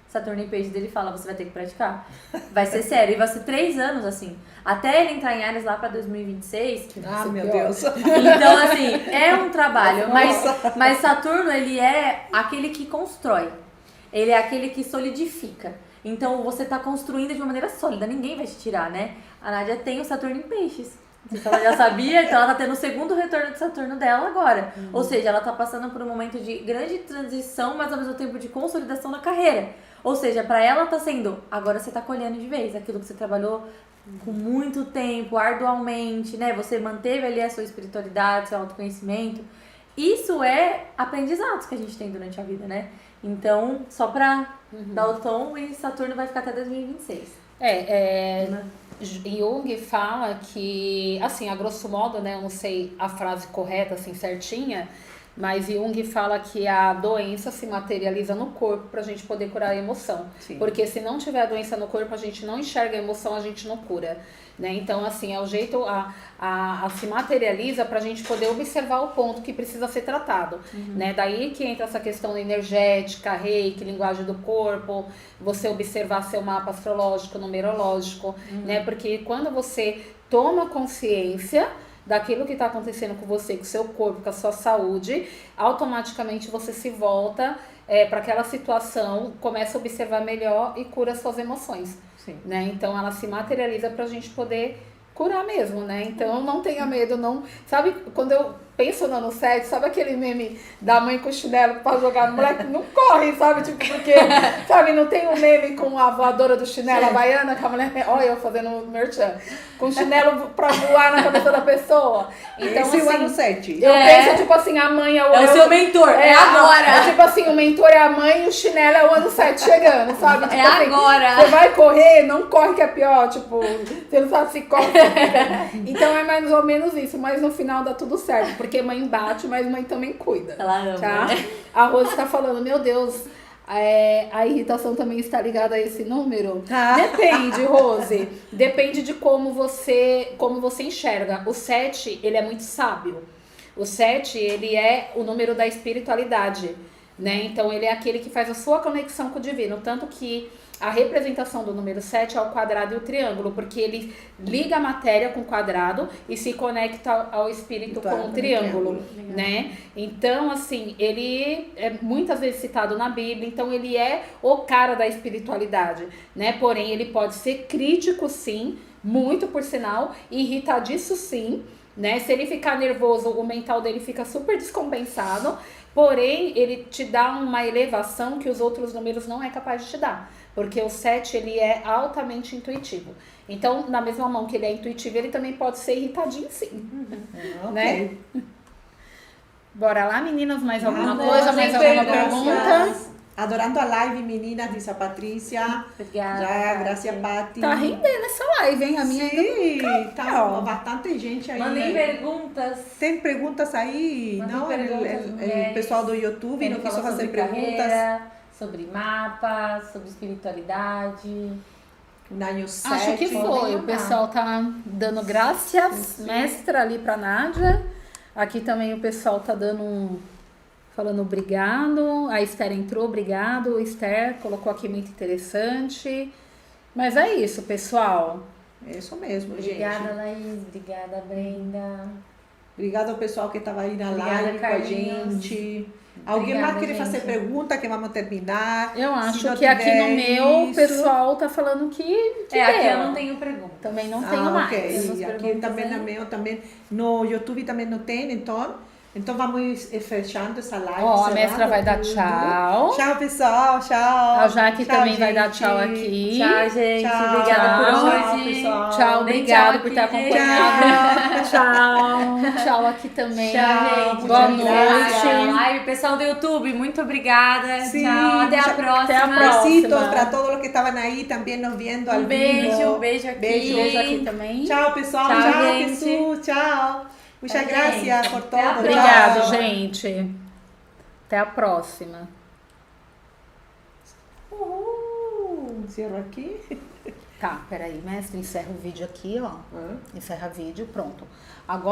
Saturno em Peixes, ele fala, você vai ter que praticar. Vai ser sério, e vai ser 3 anos assim. Até ele entrar em Áries lá pra 2026. Ah, meu Deus. Então, assim, é um trabalho. Mas Saturno, ele é aquele que constrói. Ele é aquele que solidifica. Então, você tá construindo de uma maneira sólida. Ninguém vai te tirar, né? A Nádia tem o Saturno em Peixes. Então, ela já sabia, então ela tá tendo o segundo retorno de Saturno dela agora. Ou seja, ela tá passando por um momento de grande transição, mas ao mesmo tempo de consolidação na carreira. Ou seja, pra ela tá sendo, agora você tá colhendo de vez aquilo que você trabalhou com muito tempo, arduamente, né? Você manteve ali a sua espiritualidade, seu autoconhecimento. Isso é aprendizados que a gente tem durante a vida, né? Então, só pra dar o tom, e Saturno vai ficar até 2026. Jung fala que, assim, a grosso modo, né, eu não sei a frase correta, assim, certinha, mas Jung fala que a doença se materializa no corpo pra gente poder curar a emoção. Sim. Porque se não tiver a doença no corpo, a gente não enxerga a emoção, a gente não cura. Né? Então, assim, é o jeito a se materializa pra gente poder observar o ponto que precisa ser tratado. Né? Daí que entra essa questão energética, reiki, linguagem do corpo, você observar seu mapa astrológico, numerológico, né? Porque quando você toma consciência daquilo que está acontecendo com você, com o seu corpo, com a sua saúde, automaticamente você se volta para aquela situação, começa a observar melhor e cura suas emoções. Sim. Né? Então ela se materializa para a gente poder curar mesmo, né? Então não tenha medo, não. Sabe, quando eu penso no ano 7, sabe aquele meme da mãe com chinelo pra jogar no moleque? Não corre, sabe? Tipo, porque, sabe, não tem um meme com a voadora do chinelo, a baiana, que a mulher, olha eu fazendo merchan, com chinelo pra voar na cabeça da pessoa. Então, esse assim, é o ano 7. eu penso, tipo assim, a mãe é o... É o seu mentor, é agora. Tipo assim, o mentor é a mãe e o chinelo é o ano 7 chegando, sabe? Tipo, É assim, agora. Você vai correr, não corre que é pior, tipo, você não sabe se corre. Então é mais ou menos isso, mas no final dá tudo certo, porque mãe bate, mas mãe também cuida. Ela ama. Tá? A Rose tá falando, meu Deus, a irritação também está ligada a esse número? Depende, Rose. Depende de como você enxerga. O 7, ele é muito sábio. O 7, ele é o número da espiritualidade, né? Então ele é aquele que faz a sua conexão com o divino, tanto que a representação do número 7 é o quadrado e o triângulo, porque ele liga a matéria com o quadrado e se conecta ao espírito com o triângulo, né? Então, assim, ele é muitas vezes citado na Bíblia, então ele é o cara da espiritualidade, né? Porém, ele pode ser crítico, sim, muito por sinal, irritadiço, sim, né? Se ele ficar nervoso, o mental dele fica super descompensado, porém, ele te dá uma elevação que os outros números não é capaz de te dar. Porque o 7, ele é altamente intuitivo. Então, na mesma mão que ele é intuitivo, ele também pode ser irritadinho, sim. Né? Bora lá, meninas, mais alguma coisa? Mais alguma pergunta? Adorando a live, meninas, diz a Patrícia. Obrigada. Já, Gracia Patti. Tá rendendo essa live, hein? A minha Sim, tá bastante gente aí. Mandem perguntas. Tem perguntas aí? Mandem Não, perguntas, o pessoal do YouTube não quis fazer perguntas. Carreira, sobre mapa, sobre espiritualidade. Nanho 7. Acho que foi. O pessoal tá dando graças, mestra, ali pra Nádia. Aqui também o pessoal tá dando falando obrigado. A Esther entrou, obrigado. Esther colocou aqui muito interessante. Mas é isso, pessoal. É isso mesmo, Obrigada, gente. Laís. Obrigada, Brenda. Obrigada ao pessoal que estava aí na Obrigada, live com a Carlinhos. gente. Alguém mais Obrigada, quer fazer gente. pergunta que vamos terminar? Eu Se acho não que aqui no tiver meu, o isso- pessoal tá falando que Aqui deu. eu não tenho pergunta. Também não tenho Ah, mais. ok. Temos E aqui perguntas também aí? na meu, também no YouTube também não tem, então vamos fechando essa live. Ó, a encerrando mestra vai dar tudo. tchau. Tchau, pessoal. Tchau. A Jaque Tchau, também vai dar gente. tchau aqui. Tchau, gente. Tchau. Obrigada por Tchau, hoje. pessoal. Tchau, Bem obrigado tchau por ter aqui, gente. acompanhado. Tchau. Tchau aqui também. Tchau, gente. Boa Muchas noite. gracias. Live. Pessoal do YouTube, muito obrigada. Sim, Tchau. Até a mucha- próxima. até a próxima. Besitos para todos os que estavam aí também nos vendo ao Um beijo. vivo. Beijo aqui. Beijo aqui também. Tchau, pessoal. Tchau, Tchau, gente. Jesus. Tchau. Muchas Tchau, gracias gente. por Até a todo. Obrigado, Tchau. gente. Até a próxima. Uhul. Encerro aqui. Tá, peraí, mestre, encerra o vídeo aqui, ó. Ah. Encerra vídeo, pronto. Agora